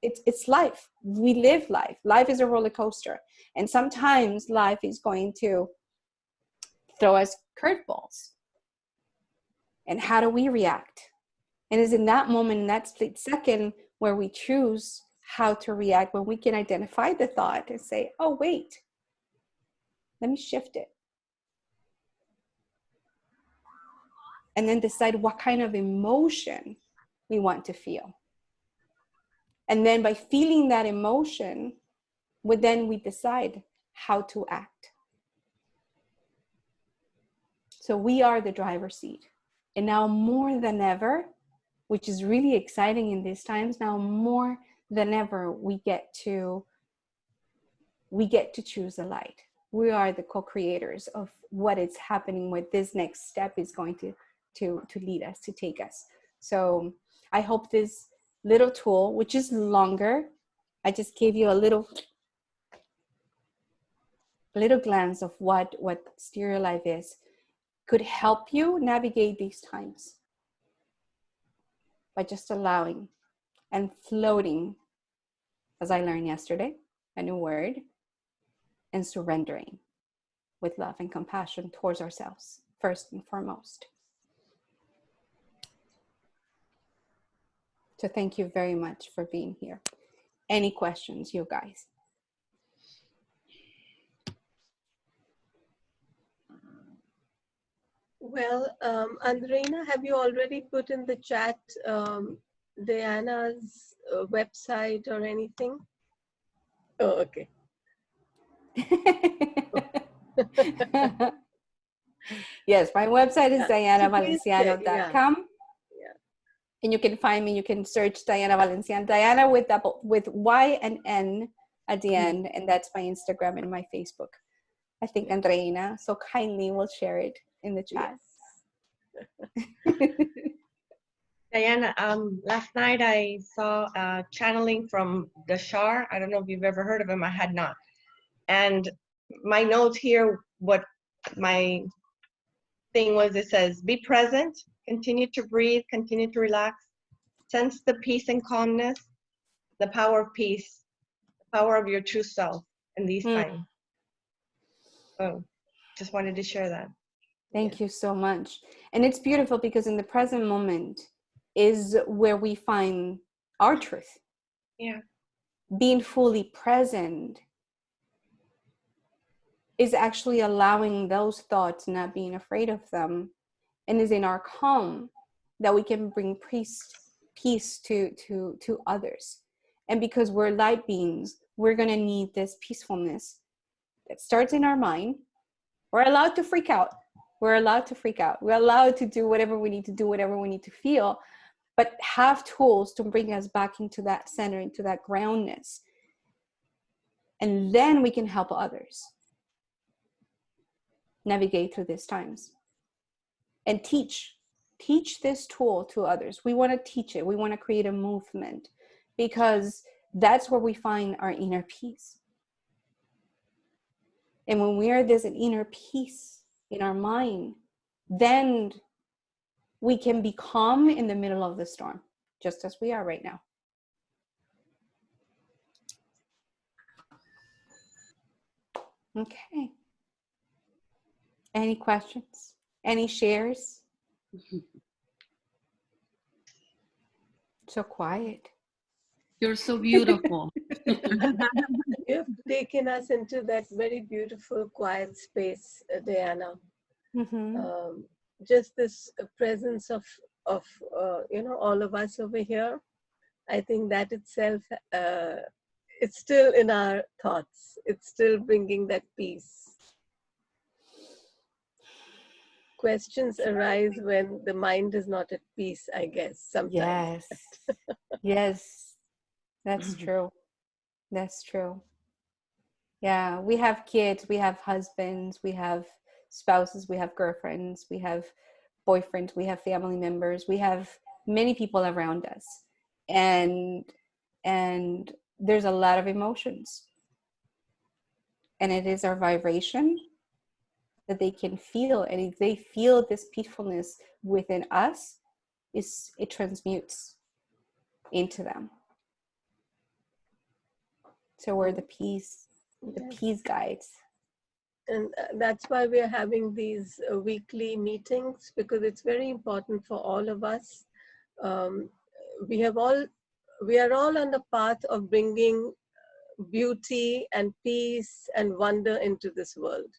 it's life. We live life. Life is a roller coaster, and sometimes life is going to throw us curveballs. And how do we react? And it's in that moment, in that split second, where we choose how to react, when we can identify the thought and say, oh, wait, let me shift it. And then decide what kind of emotion we want to feel. And then by feeling that emotion, we decide how to act. So we are the driver's seat. And now more than ever, which is really exciting in these times, now more than ever, we get to choose the light. We are the co-creators of what is happening, what this next step is going to lead us, to take us. So I hope this little tool, which is longer, I just gave you a little glance of what Stereo Life is, could help you navigate these times by just allowing and floating, as I learned yesterday, a new word, and surrendering with love and compassion towards ourselves, first and foremost. So thank you very much for being here. Any questions, you guys? Well, Andreina, have you already put in the chat Dayanna's website or anything? Oh, okay. Yes, my website is dayannavalenciano.com. Yeah. And you can find me, you can search Dayanna Valenciano, Dayanna with Y and N at the end, and that's my Instagram and my Facebook. I think Andreina so kindly will share it in the chat. Yes. Dayanna, last night I saw channeling from the Shar. I don't know if you've ever heard of him. I had not. And my notes here, what my thing was, it says, be present, continue to breathe, continue to relax, sense the peace and calmness, the power of peace, the power of your true self in these times. So just wanted to share that. Thank you so much. And it's beautiful because in the present moment is where we find our truth. Yeah. Being fully present is actually allowing those thoughts, not being afraid of them, and is in our calm that we can bring peace to others. And because we're light beings, we're going to need this peacefulness that starts in our mind. We're allowed to freak out. We're allowed to freak out. We're allowed to do whatever we need to do, whatever we need to feel, but have tools to bring us back into that center, into that groundness. And then we can help others navigate through these times and teach this tool to others. We want to teach it. We want to create a movement because that's where we find our inner peace. And when we are this inner peace in our mind, then we can be calm in the middle of the storm, just as we are right now. Okay. Any questions? Any shares? So quiet. You're so beautiful. You've taken us into that very beautiful, quiet space, Dayanna. Mm-hmm. Just this presence of all of us over here. I think that itself, it's still in our thoughts. It's still bringing that peace. Questions arise when the mind is not at peace, I guess, sometimes. Yes. Yes. That's true. That's true. Yeah, we have kids, we have husbands, we have spouses, we have girlfriends, we have boyfriends, we have family members, we have many people around us. And there's a lot of emotions. And it is our vibration that they can feel. And if they feel this peacefulness within us, it transmutes into them. So we're the peace guides. And that's why we are having these weekly meetings, because it's very important for all of us. We are all on the path of bringing beauty and peace and wonder into this world.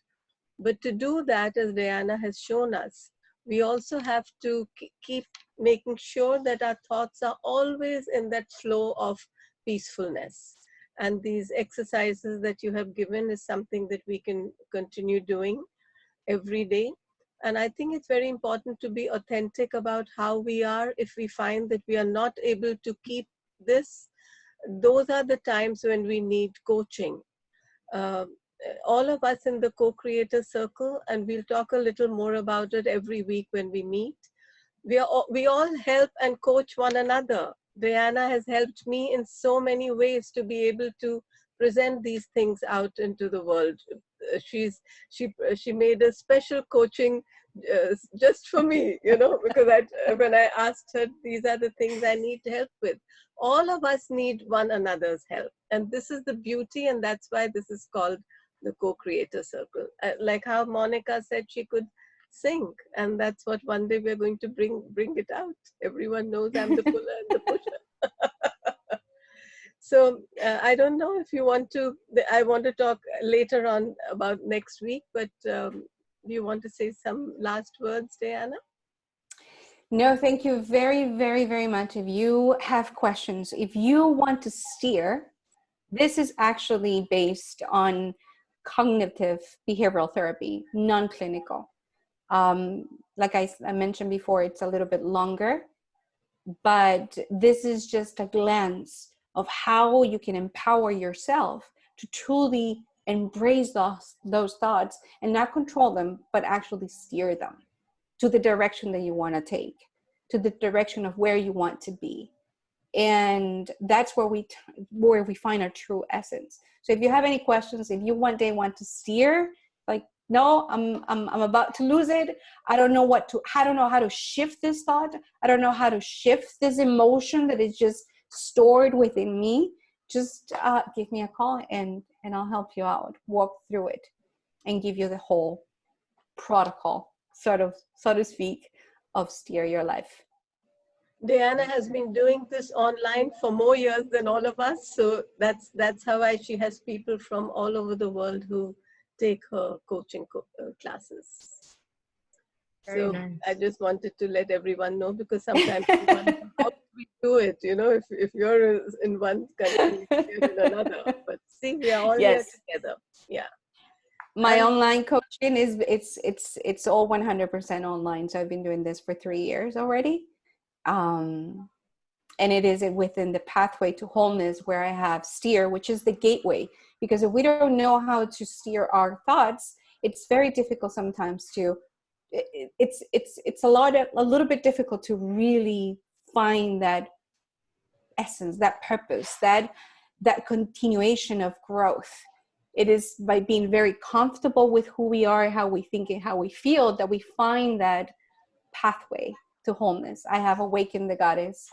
But to do that, as Dayanna has shown us, we also have to keep making sure that our thoughts are always in that flow of peacefulness. And these exercises that you have given is something that we can continue doing every day. And I think it's very important to be authentic about how we are. If we find that we are not able to keep this, those are the times when we need coaching. All of us in the co-creator circle, and we'll talk a little more about it every week when we meet. We all help and coach one another. Dayanna has helped me in so many ways to be able to present these things out into the world. She made a special coaching just for me, because when I asked her, these are the things I need help with. All of us need one another's help, and this is the beauty, and that's why this is called the co-creator circle. Like how Monica said she could sing, and that's what one day we're going to bring it out. Everyone knows I'm the puller and the pusher. So I don't know if you want to, I want to talk later on about next week, but do you want to say some last words, Dayanna? No, thank you very, very, very much. If you have questions, if you want to steer, this is actually based on cognitive behavioral therapy, non-clinical. Like I mentioned before, it's a little bit longer, but this is just a glance of how you can empower yourself to truly embrace those thoughts and not control them, but actually steer them to the direction that you want to take, to the direction of where you want to be. And that's where we find our true essence. So if you have any questions, if you one day want to steer, like, no, I'm about to lose it. I don't know how to shift this thought. I don't know how to shift this emotion that is just stored within me. Just give me a call and I'll help you out, walk through it, and give you the whole protocol, so to speak, of steer your life. Dayanna has been doing this online for more years than all of us, so that's how she has people from all over the world who take her coaching classes. So nice. I just wanted to let everyone know, because sometimes we wonder how we do it, if you're in one country, you're in another. But see, we are all here together. Yeah. My online coaching it's all 100% online. So I've been doing this for 3 years already. And it is within the pathway to wholeness, where I have steer, which is the gateway. Because if we don't know how to steer our thoughts, it's very difficult sometimes it's a little bit difficult to really find that essence, that purpose, that continuation of growth. It is by being very comfortable with who we are, how we think, and how we feel, that we find that pathway to wholeness. I have Awaken the Goddess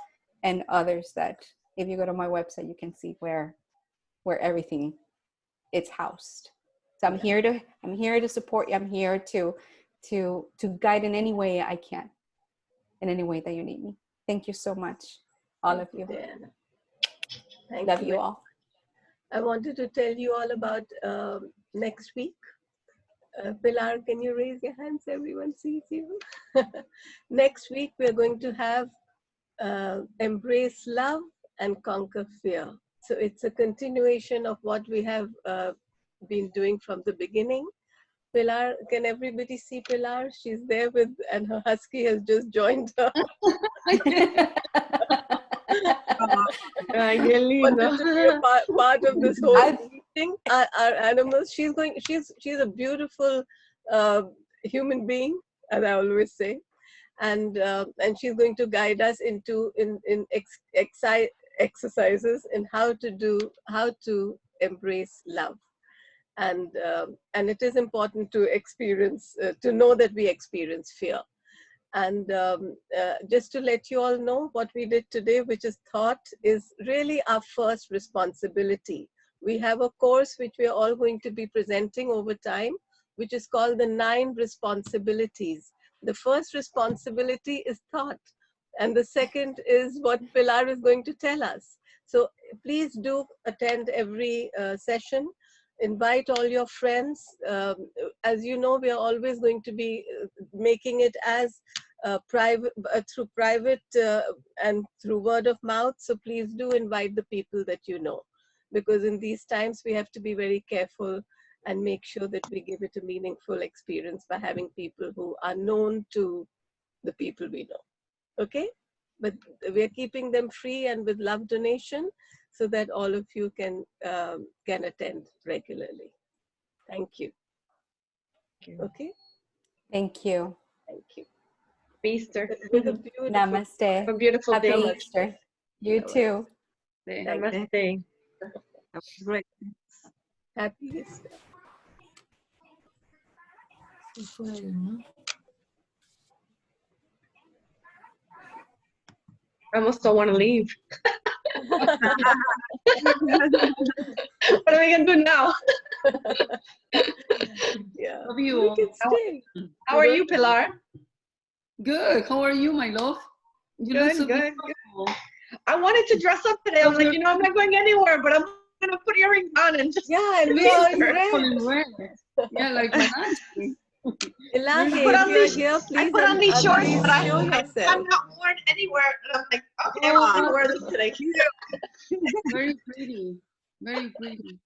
and others that, if you go to my website, you can see where everything is housed. So I'm here to support you. I'm here to guide in any way I can, in any way that you need me. Thank you so much, all of you. Dayanna. Thank Love you you all. I wanted to tell you all about next week. Pilar, can you raise your hands? Everyone sees you. Next week, we're going to have Embrace Love and Conquer Fear. So it's a continuation of what we have been doing from the beginning. Pilar, can everybody see Pilar? She's there and her husky has just joined her. Wanted to be a part of this whole meeting. Our animals. She's a beautiful human being, as I always say, and she's going to guide us into exercises in how to embrace love. And it is important to experience, to know that we experience fear. And just to let you all know, what we did today, which is thought, is really our first responsibility. We have a course which we are all going to be presenting over time, which is called the 9 responsibilities. The first responsibility is thought, and the second is what Pilar is going to tell us. So please do attend every session. Invite all your friends. As you know, we are always going to be making it as through private and through word of mouth. So please do invite the people that you know, because in these times we have to be very careful and make sure that we give it a meaningful experience by having people who are known to the people we know. Okay? But we are keeping them free and with love donation. so that all of you can attend regularly. Thank you. Okay. Thank you. Thank you. Easter. With a beautiful, Namaste. A beautiful Happy day. Easter. You too. Namaste. That was great. Happy Easter. I almost don't want to leave. What are we gonna do now? Yeah. Love you We all. can stay. How are you, Pilar? Good. How are you, my love? You look Good, so good, beautiful. good. I wanted to dress up today. I was like, you know, I'm not going anywhere, but I'm gonna put earrings on and just. Yeah, and we are in Beautiful red. in red. Yeah, like my auntie. Ilahi, I put if on you're these. here, I please put on these shorts, please but show I'm yourself. not worn anywhere. And I'm like, okay, I'm gonna wear this today. Very pretty. Very pretty.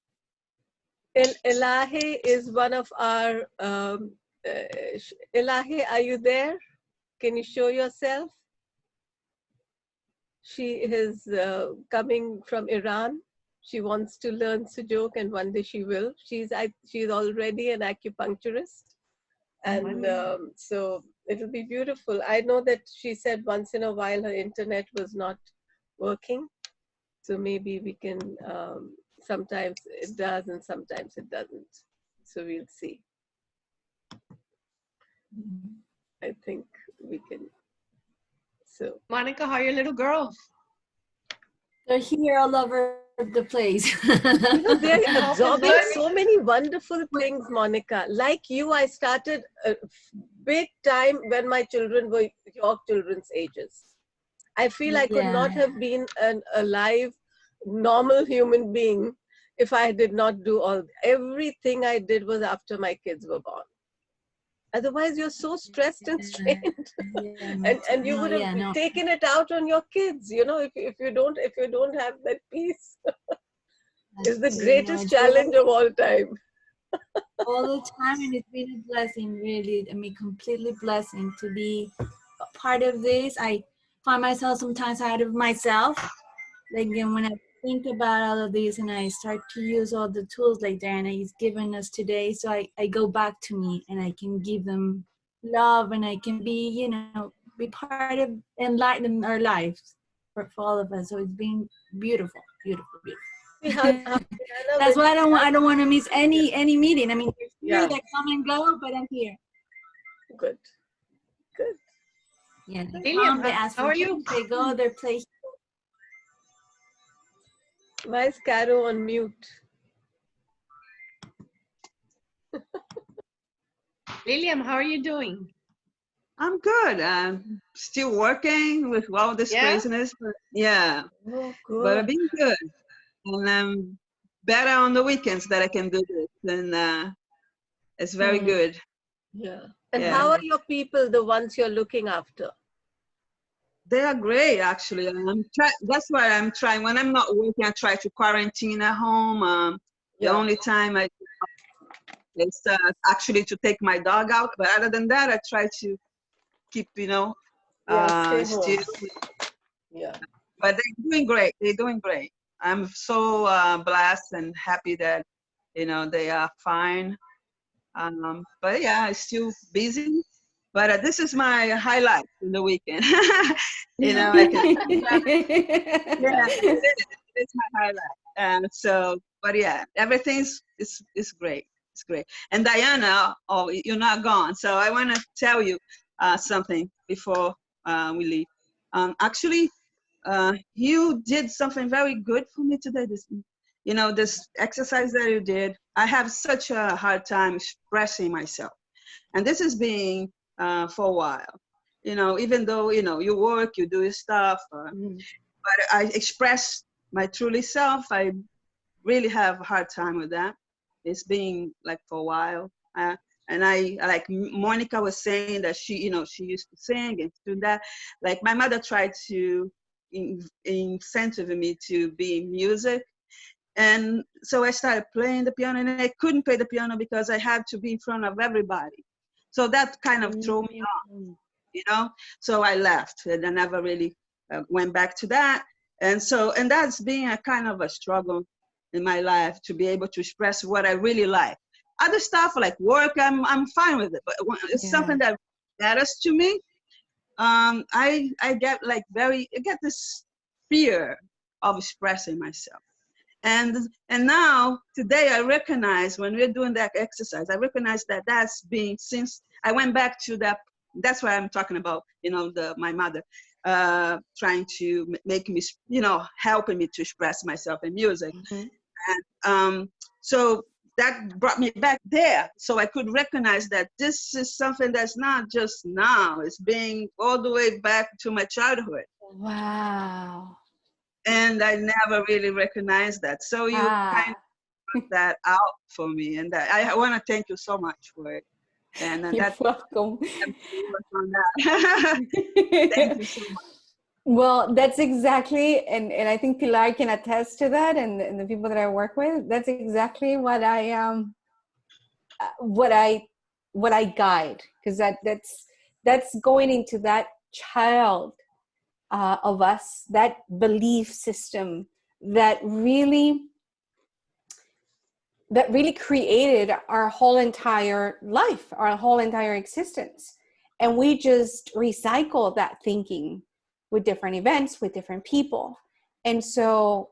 Ilahi is one of our. Ilahi, are you there? Can you show yourself? She is coming from Iran. She wants to learn Sujok, and one day she will. She's already an acupuncturist, and so it'll be beautiful. I know that she said once in a while her internet was not working, so maybe we can. Sometimes it does, and sometimes it doesn't. So we'll see. I think we can. So Monica, how are your little girls? They're here all over the place. you know, they're hope absorbing it's so many wonderful things, Monica. Like you, I started big time when my children were your children's ages. I feel I could not have been an alive, normal human being if I did not do everything I did was after my kids were born. Otherwise, you're so stressed and strained, and you would have taken it out on your kids. You know, if you don't have that peace, it's the greatest challenge of all time. All the time, and it's been a blessing, really. I mean, completely blessing to be a part of this. I find myself sometimes out of myself, like when I think about all of this and I start to use all the tools like Dayanna is giving us today, so I go back to me and I can give them love, and I can be, you know, be part of enlightening our lives for all of us. So it's been beautiful, beautiful, beautiful. That's why I don't want to miss any meeting. I mean, there's few that come and go, but I'm here. Good. Yeah, they William, come, they ask how for are you? things, they go, they play. Why is Caro on mute? William, how are you doing? I'm good. I'm still working with all this craziness, but yeah. Oh, But I've good. been good, and I'm better on the weekends that I can do this, and it's very good. Yeah. And Yeah. how are your people, the ones you're looking after? They are great, actually. That's why I'm trying. When I'm not working, I try to quarantine at home. The only time it's actually to take my dog out. But other than that, I try to keep, stay home. still. Yeah. But they're doing great. They're doing great. I'm so blessed and happy that, they are fine. But yeah, I'm still busy. But this is my highlight in the weekend. I can. Yeah, it's my highlight. But yeah, everything's is great. It's great. And Dayanna, you're not gone. So I want to tell you something before we leave. Actually, you did something very good for me today. This exercise that you did. I have such a hard time expressing myself, and this has been for a while. Even though you work, you do your stuff, but I express my truly self. I really have a hard time with that. It's been like for a while. And I like Monica was saying that she used to sing and do that. Like my mother tried to incentive me to be in music. And so I started playing the piano, and I couldn't play the piano because I had to be in front of everybody. So that kind of threw me off, So I left, and I never really went back to that. And that's been a kind of a struggle in my life to be able to express what I really like. Other stuff like work, I'm fine with it, but when it's something that matters to me, I get like I get this fear of expressing myself. And now today I recognize when we're doing that exercise, I recognize that that's been since I went back to that. That's why I'm talking about, my mother trying to make me, helping me to express myself in music. And so that brought me back there. So I could recognize that this is something that's not just now, it's being all the way back to my childhood. Wow. And I never really recognized that. So you kind of brought that out for me. And I want to thank you so much for it. And You're welcome. On that. Thank you so much. Well, that's exactly, and I think Pilar can attest to that, and the people that I work with, that's exactly what I guide, because that's going into that child of us, that belief system that really created our whole entire life, our whole entire existence, and we just recycle that thinking with different events, with different people. And so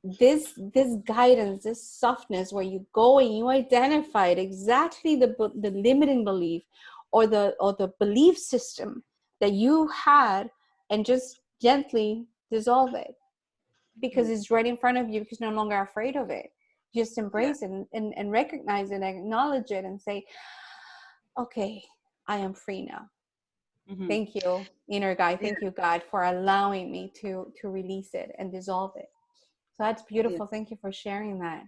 this guidance, this softness, where you go and you identified exactly the limiting belief or the belief system that you had, and just gently dissolve it, because it's right in front of you, because you're no longer afraid of it. Just embrace it and recognize it and acknowledge it and say, okay, I am free now. Thank you, inner guide. Thank you, God, for allowing me to release it and dissolve it. So that's beautiful. Thank you for sharing that.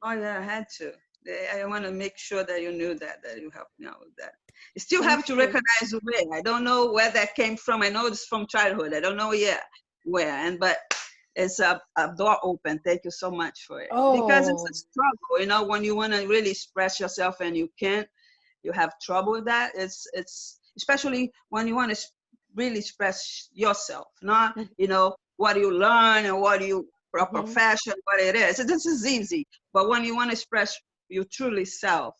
Oh yeah, I had to. I want to make sure that you knew that you helped me out with that. You still have to recognize where. I don't know where that came from. I know it's from childhood. I don't know yet where, but it's a door open. Thank you so much for it. Because it's a struggle, when you want to really express yourself and you can't, you have trouble with that. It's especially when you want to really express yourself, not what you learn and what you profession, what it is. This is easy, but when you want to express your truly self,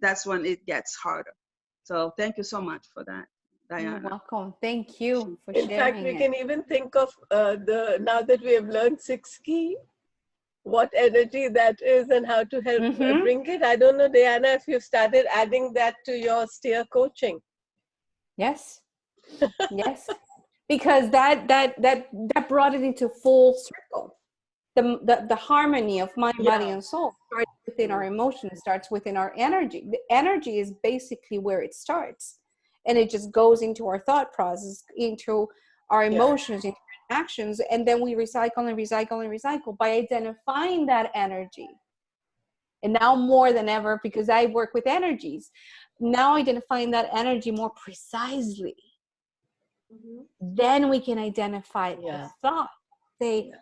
that's when it gets harder. So thank you so much for that, Dayanna. You're welcome. Thank you for sharing. In fact, we can even think of now that we have learned 6 key, what energy that is and how to help bring it. I don't know, Dayanna, if you've started adding that to your steer coaching. Yes. Yes. Because that brought it into full circle. The harmony of mind, body, and soul starts within our emotions, starts within our energy. The energy is basically where it starts, and it just goes into our thought process, into our emotions, into our actions, and then we recycle and recycle and recycle by identifying that energy. And now more than ever, because I work with energies, now identifying that energy more precisely. Then we can identify the thought. Say,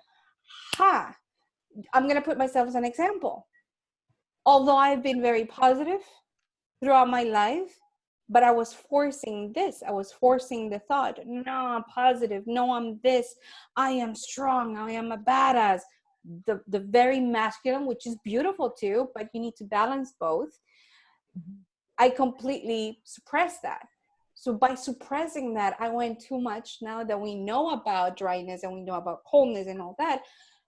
I'm going to put myself as an example. Although I've been very positive throughout my life, but I was forcing this. I was forcing the thought, no, I'm positive. No, I'm this. I am strong. I am a badass. The very masculine, which is beautiful too, but you need to balance both. I completely suppressed that. So by suppressing that, I went too much. Now that we know about dryness and we know about coldness and all that,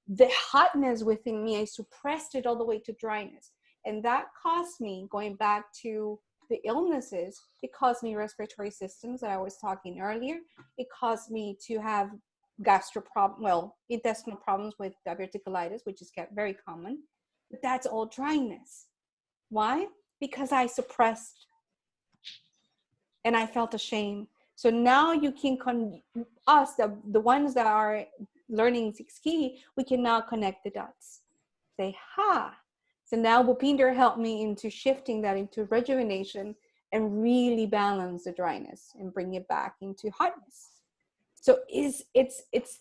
the hotness within me, I suppressed it all the way to dryness. And that cost me, going back to the illnesses, it caused me respiratory systems that I was talking earlier. It caused me to have intestinal problems with diverticulitis, which is very common. But that's all dryness. Why? Because I suppressed and I felt ashamed. So now you can, the ones that are learning 6 key, we can now connect the dots. Say, So now Bhupinder helped me into shifting that into rejuvenation and really balance the dryness and bring it back into hotness. So it's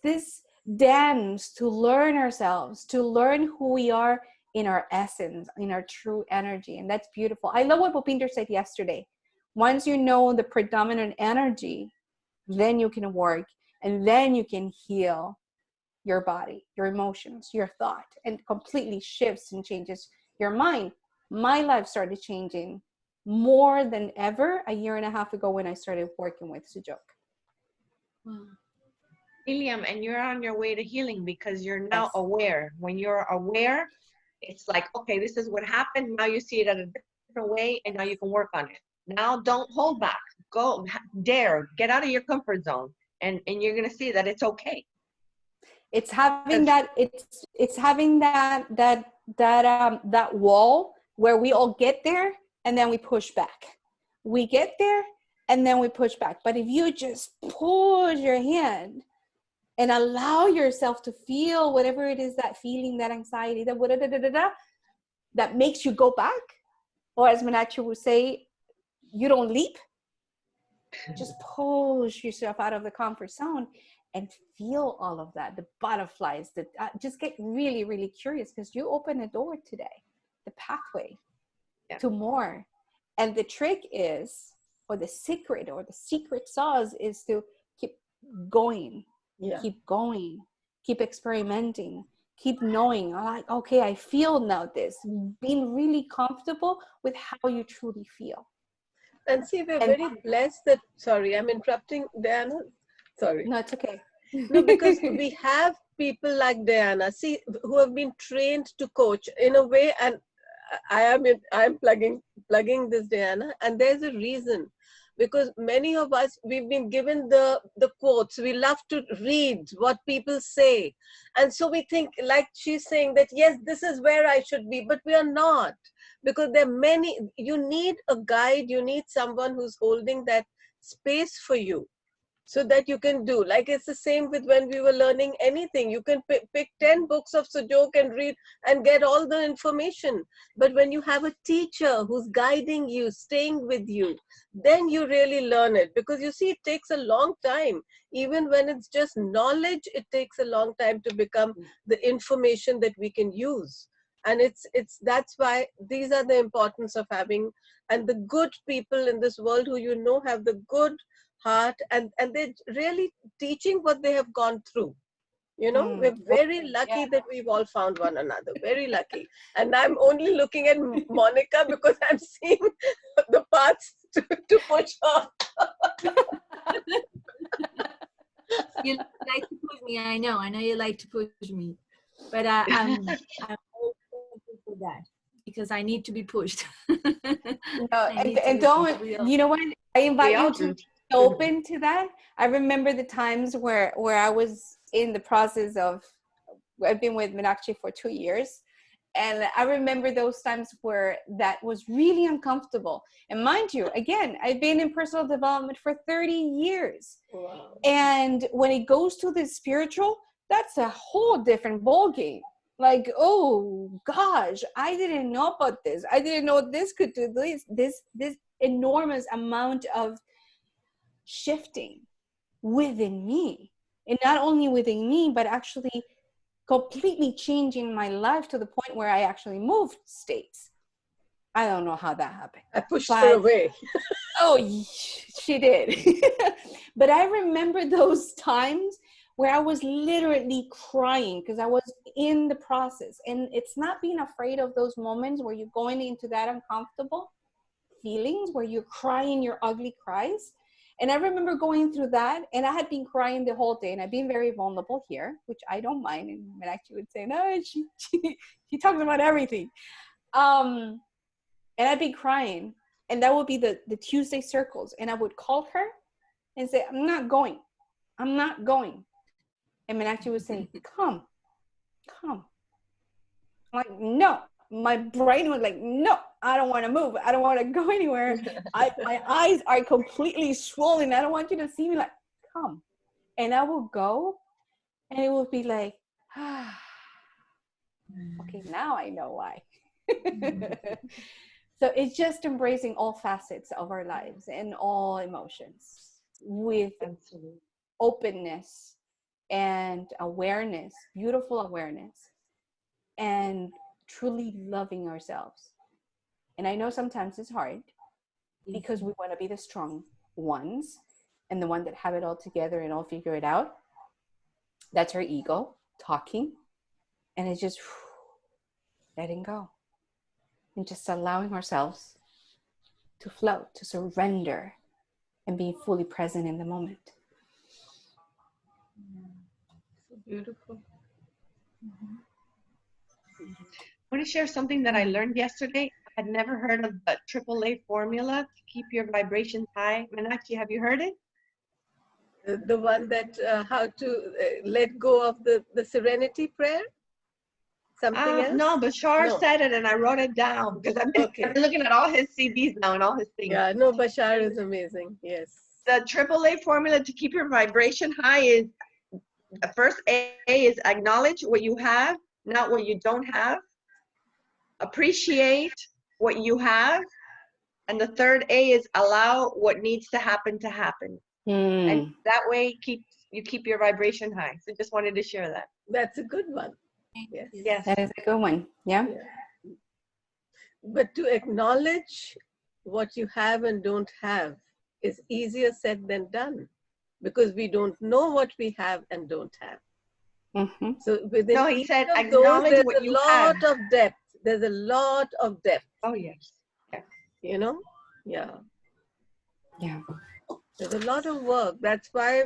this dance to learn ourselves, to learn who we are in our essence, in our true energy. And that's beautiful. I love what Bhupinder said yesterday. Once you know the predominant energy, then you can work and then you can heal your body, your emotions, your thought, and completely shifts and changes your mind. My life started changing more than ever a year and a half ago when I started working with Sujok. William, and you're on your way to healing because you're now aware. When you're aware, it's like, okay, this is what happened. Now you see it in a different way, and now you can work on it. Now don't hold back. Go, dare, get out of your comfort zone, and you're gonna see that it's okay. It's having that. It's having that wall where we all get there and then we push back. We get there and then we push back. But if you just push your hand and allow yourself to feel whatever it is, that feeling, that anxiety, that makes you go back, or as Meenakshi would say, you don't leap. Just push yourself out of the comfort zone and feel all of that, the butterflies, just get really, really curious, because you open a door today, the pathway to more. And the trick is, or the secret sauce is to keep going, keep going, keep experimenting, keep knowing, like, okay, I feel now this, being really comfortable with how you truly feel. And see, we're very blessed that, sorry, I'm interrupting, Dayanna. Sorry. No, it's okay. No, because we have people like Dayanna, see, who have been trained to coach in a way, and I'm plugging this, Dayanna, and there's a reason. Because many of us, we've been given the quotes. We love to read what people say. And so we think, like she's saying, that yes, this is where I should be, but we are not. Because there are many, you need a guide, you need someone who's holding that space for you, so that you can do. Like it's the same with when we were learning anything. You can pick 10 books of Sujok and read and get all the information. But when you have a teacher who's guiding you, staying with you, then you really learn it. Because you see, it takes a long time. Even when it's just knowledge, it takes a long time to become the information that we can use. And that's why these are the importance of having, and the good people in this world who have the good heart, and they're really teaching what they have gone through. We're very lucky that we've all found one another. Very lucky. And I'm only looking at Monica because I'm seeing the paths to push off. You like to push me. I know you like to push me, but I'm for that, because I need to be pushed. And don't, you know what? I invite you to be open to that. I remember the times where I was in the process of, I've been with Meenakshi for 2 years. And I remember those times where that was really uncomfortable. And mind you, again, I've been in personal development for 30 years. Wow. And when it goes to the spiritual, that's a whole different ballgame. Like, oh gosh, I didn't know about this. I didn't know this could do this enormous amount of shifting within me. And not only within me, but actually completely changing my life to the point where I actually moved states. I don't know how that happened. I pushed her away. Oh, she did. But I remember those times where I was literally crying because I was in the process. And it's not being afraid of those moments where you're going into that uncomfortable feelings, where you're crying your ugly cries. And I remember going through that, and I had been crying the whole day, and I've been very vulnerable here, which I don't mind. And Meenakshi would say, no, she talks about everything. And I'd be crying, and that would be the Tuesday circles. And I would call her and say, I'm not going. And Meenakshi would say, come. I'm like, no. My brain was like, no, I don't want to move. I don't want to go anywhere. My eyes are completely swollen. I don't want you to see me. Like, come. And I will go, and it will be like, okay, now I know why. So it's just embracing all facets of our lives and all emotions with openness and awareness, beautiful awareness, and truly loving ourselves. And I know sometimes it's hard because we want to be the strong ones and the one that have it all together and all figure it out. That's our ego talking, and it's just letting go and just allowing ourselves to float, to surrender, and be fully present in the moment. So beautiful. I want to share something that I learned yesterday. I had never heard of the AAA formula to keep your vibrations high. Meenakshi, have you heard it? The one that how to let go of the serenity prayer? Something else? No, Bashar No. said it and I wrote it down because I've Okay. been looking at all his CDs now and all his things. Yeah, no, Bashar is amazing. Yes. The AAA formula to keep your vibration high is, the first A is acknowledge what you have, not what you don't have. Appreciate what you have. And the third A is allow what needs to happen. And that way you keep your vibration high. So just wanted to share that. That's a good one. Yes. Yes. That is a good one. Yeah. But to acknowledge what you have and don't have is easier said than done, because we don't know what we have and don't have. Mm-hmm. So within No, he each said of acknowledge those, there's what a you lot have. of depth. There's a lot of depth. Oh, yes. Yes. You know? Yeah. Yeah. There's a lot of work. That's why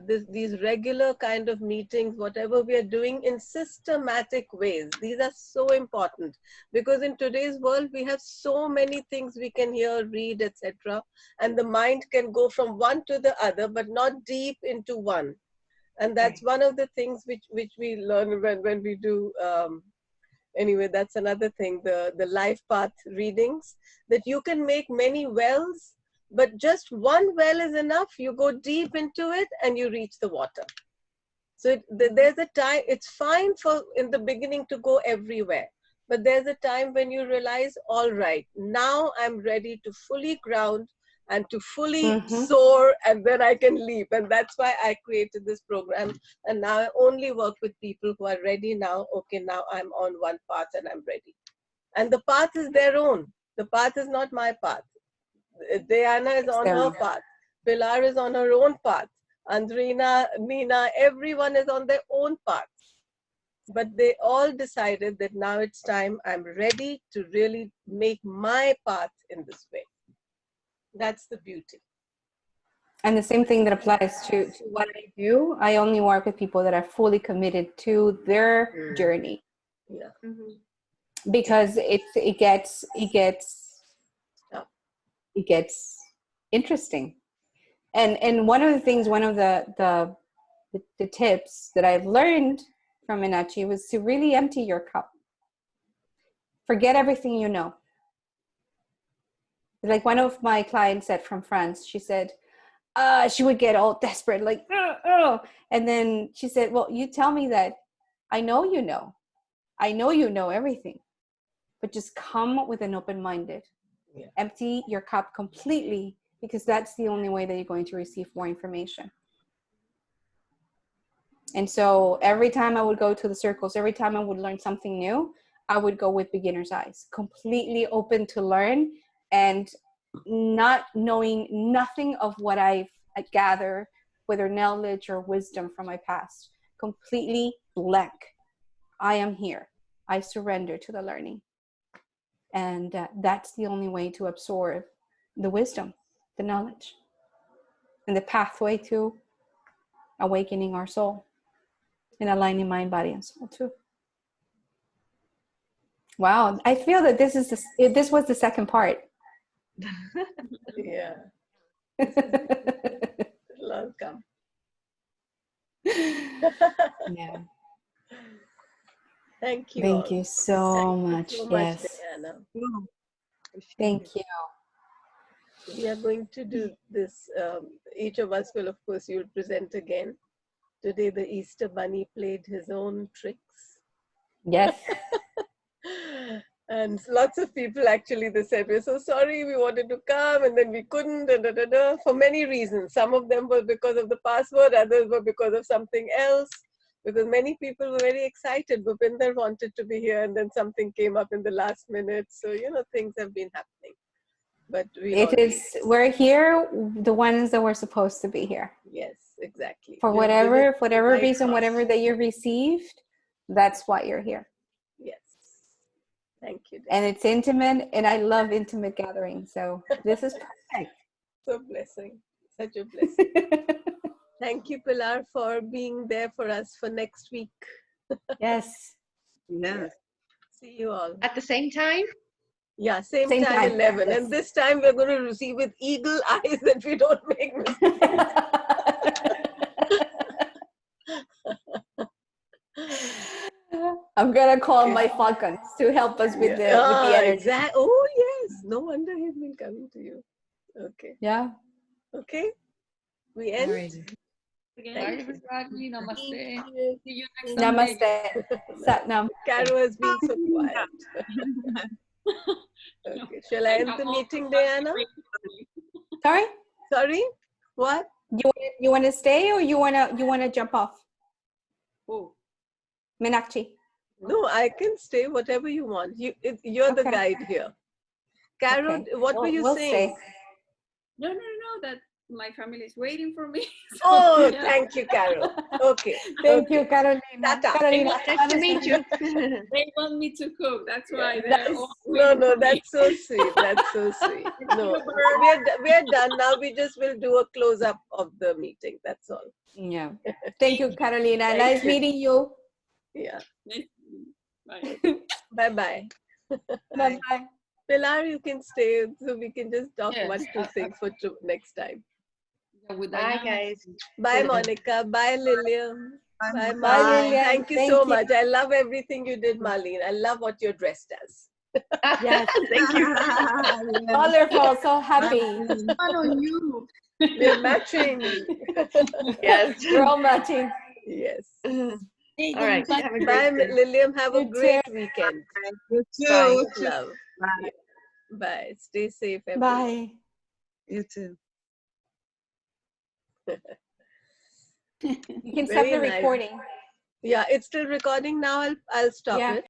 these regular kind of meetings, whatever we are doing in systematic ways, these are so important, because in today's world, we have so many things we can hear, read, etc. And the mind can go from one to the other, but not deep into one. And that's one of the things which we learn when we do, anyway, that's another thing, the life path readings, that you can make many wells, but just one well is enough. You go deep into it and you reach the water. So there's a time, it's fine for in the beginning to go everywhere, but there's a time when you realize, all right, now I'm ready to fully ground and to fully soar, and then I can leap. And that's why I created this program. And now I only work with people who are ready now. Okay, now I'm on one path and I'm ready. And the path is their own. The path is not my path. Dayanna is on her path. Pilar is on her own path. Andrina, Nina, everyone is on their own path. But they all decided that now it's time, I'm ready to really make my path in this way. That's the beauty. And the same thing that applies to what I do. I only work with people that are fully committed to their journey. Yeah. Because it gets interesting. And one of the things, one of the tips that I've learned from Meenakshi was to really empty your cup. Forget everything you know. Like one of my clients said from France, she said, she would get all desperate, like, and then she said, well, you tell me that I know you know everything, but just come with an open-minded. Empty your cup completely, because that's the only way that you're going to receive more information. And so every time I would go to the circles, every time I would learn something new, I would go with beginner's eyes, completely open to learn, and not knowing nothing of what I gather, whether knowledge or wisdom from my past. Completely blank. I am here. I surrender to the learning. And that's the only way to absorb the wisdom, the knowledge, and the pathway to awakening our soul and aligning mind, body, and soul too. Wow, I feel that this was the second part. Yeah. Welcome. Yeah. Thank you. Thank all. you so much. So yes. much, Dayanna. Thank you. We are going to do this. Each of us will, of course, you'll present again. Today, the Easter Bunny played his own tricks. Yes. And lots of people actually, they said, we're so sorry, we wanted to come and then we couldn't, for many reasons. Some of them were because of the password, others were because of something else. Because many people were very excited. Bhupinder wanted to be here and then something came up in the last minute. So, things have been happening. But we're here, the ones that were supposed to be here. Yes. exactly. For whatever right reason, cross. whatever that you received, that's why you're here. Yes. Thank you. And it's intimate, and I love intimate gatherings. So this is perfect. So blessing. Such a blessing. Thank you, Pilar, for being there for us for next week. Yes. Yes. See you all. At the same time? Yeah, same Same time, time. 11. Yes. And this time we're going to receive with eagle eyes that we don't make mistakes. I'm gonna call my falcons to help us with the energy. Exactly. Oh yes, no wonder he's been coming to you. Okay. Yeah. Okay. We end. Alrighty. Bye, everybody. Namaste. See you next Sunday. Namaste. Satnam. Caro has been so quiet. Okay. Shall I end the meeting, Dayanna? Sorry? Sorry? What? You wanna stay or you wanna jump off? Oh. Meenakshi. No, I can stay. Whatever you want. You're the Okay. guide here. Caro, Okay. what were you We'll saying? stay. No, that my family is waiting for me. So, Oh, yeah. thank you, Caro. Okay. Thank you, Carolina. Tata. Carolina. Nice to meet you. They want me to cook. That's why they're That's, all no, waiting no, for me. that's so sweet. That's so sweet. No, we're done now. We just will do a close up of the meeting. That's all. Yeah. Thank you, Carolina. Thank Nice you. meeting you. Yeah. Bye. Bye bye. Bye bye. Pilar, you can stay so we can just talk Yes, 1, 2 things for next time. With Bye, Dayanna. guys. Bye, Monica. Bye, Lillian. Bye, Bye, Marlene. Lillian. Thank you so much. I love everything you did, Marlene. I love what you're dressed as. Yes. Thank you. Wonderful. So happy. Fun on you. We're matching. Yes. We're all matching. Yes. Hey, All right. bye. Have a Bye, great day. Lillian. Have a You great too. weekend. You too. Bye. You too. Love. Bye. Yeah. Bye. Stay safe, everyone. Bye. You too. You can stop Very the nice. recording. Yeah, it's still recording now. I'll stop Yeah. it.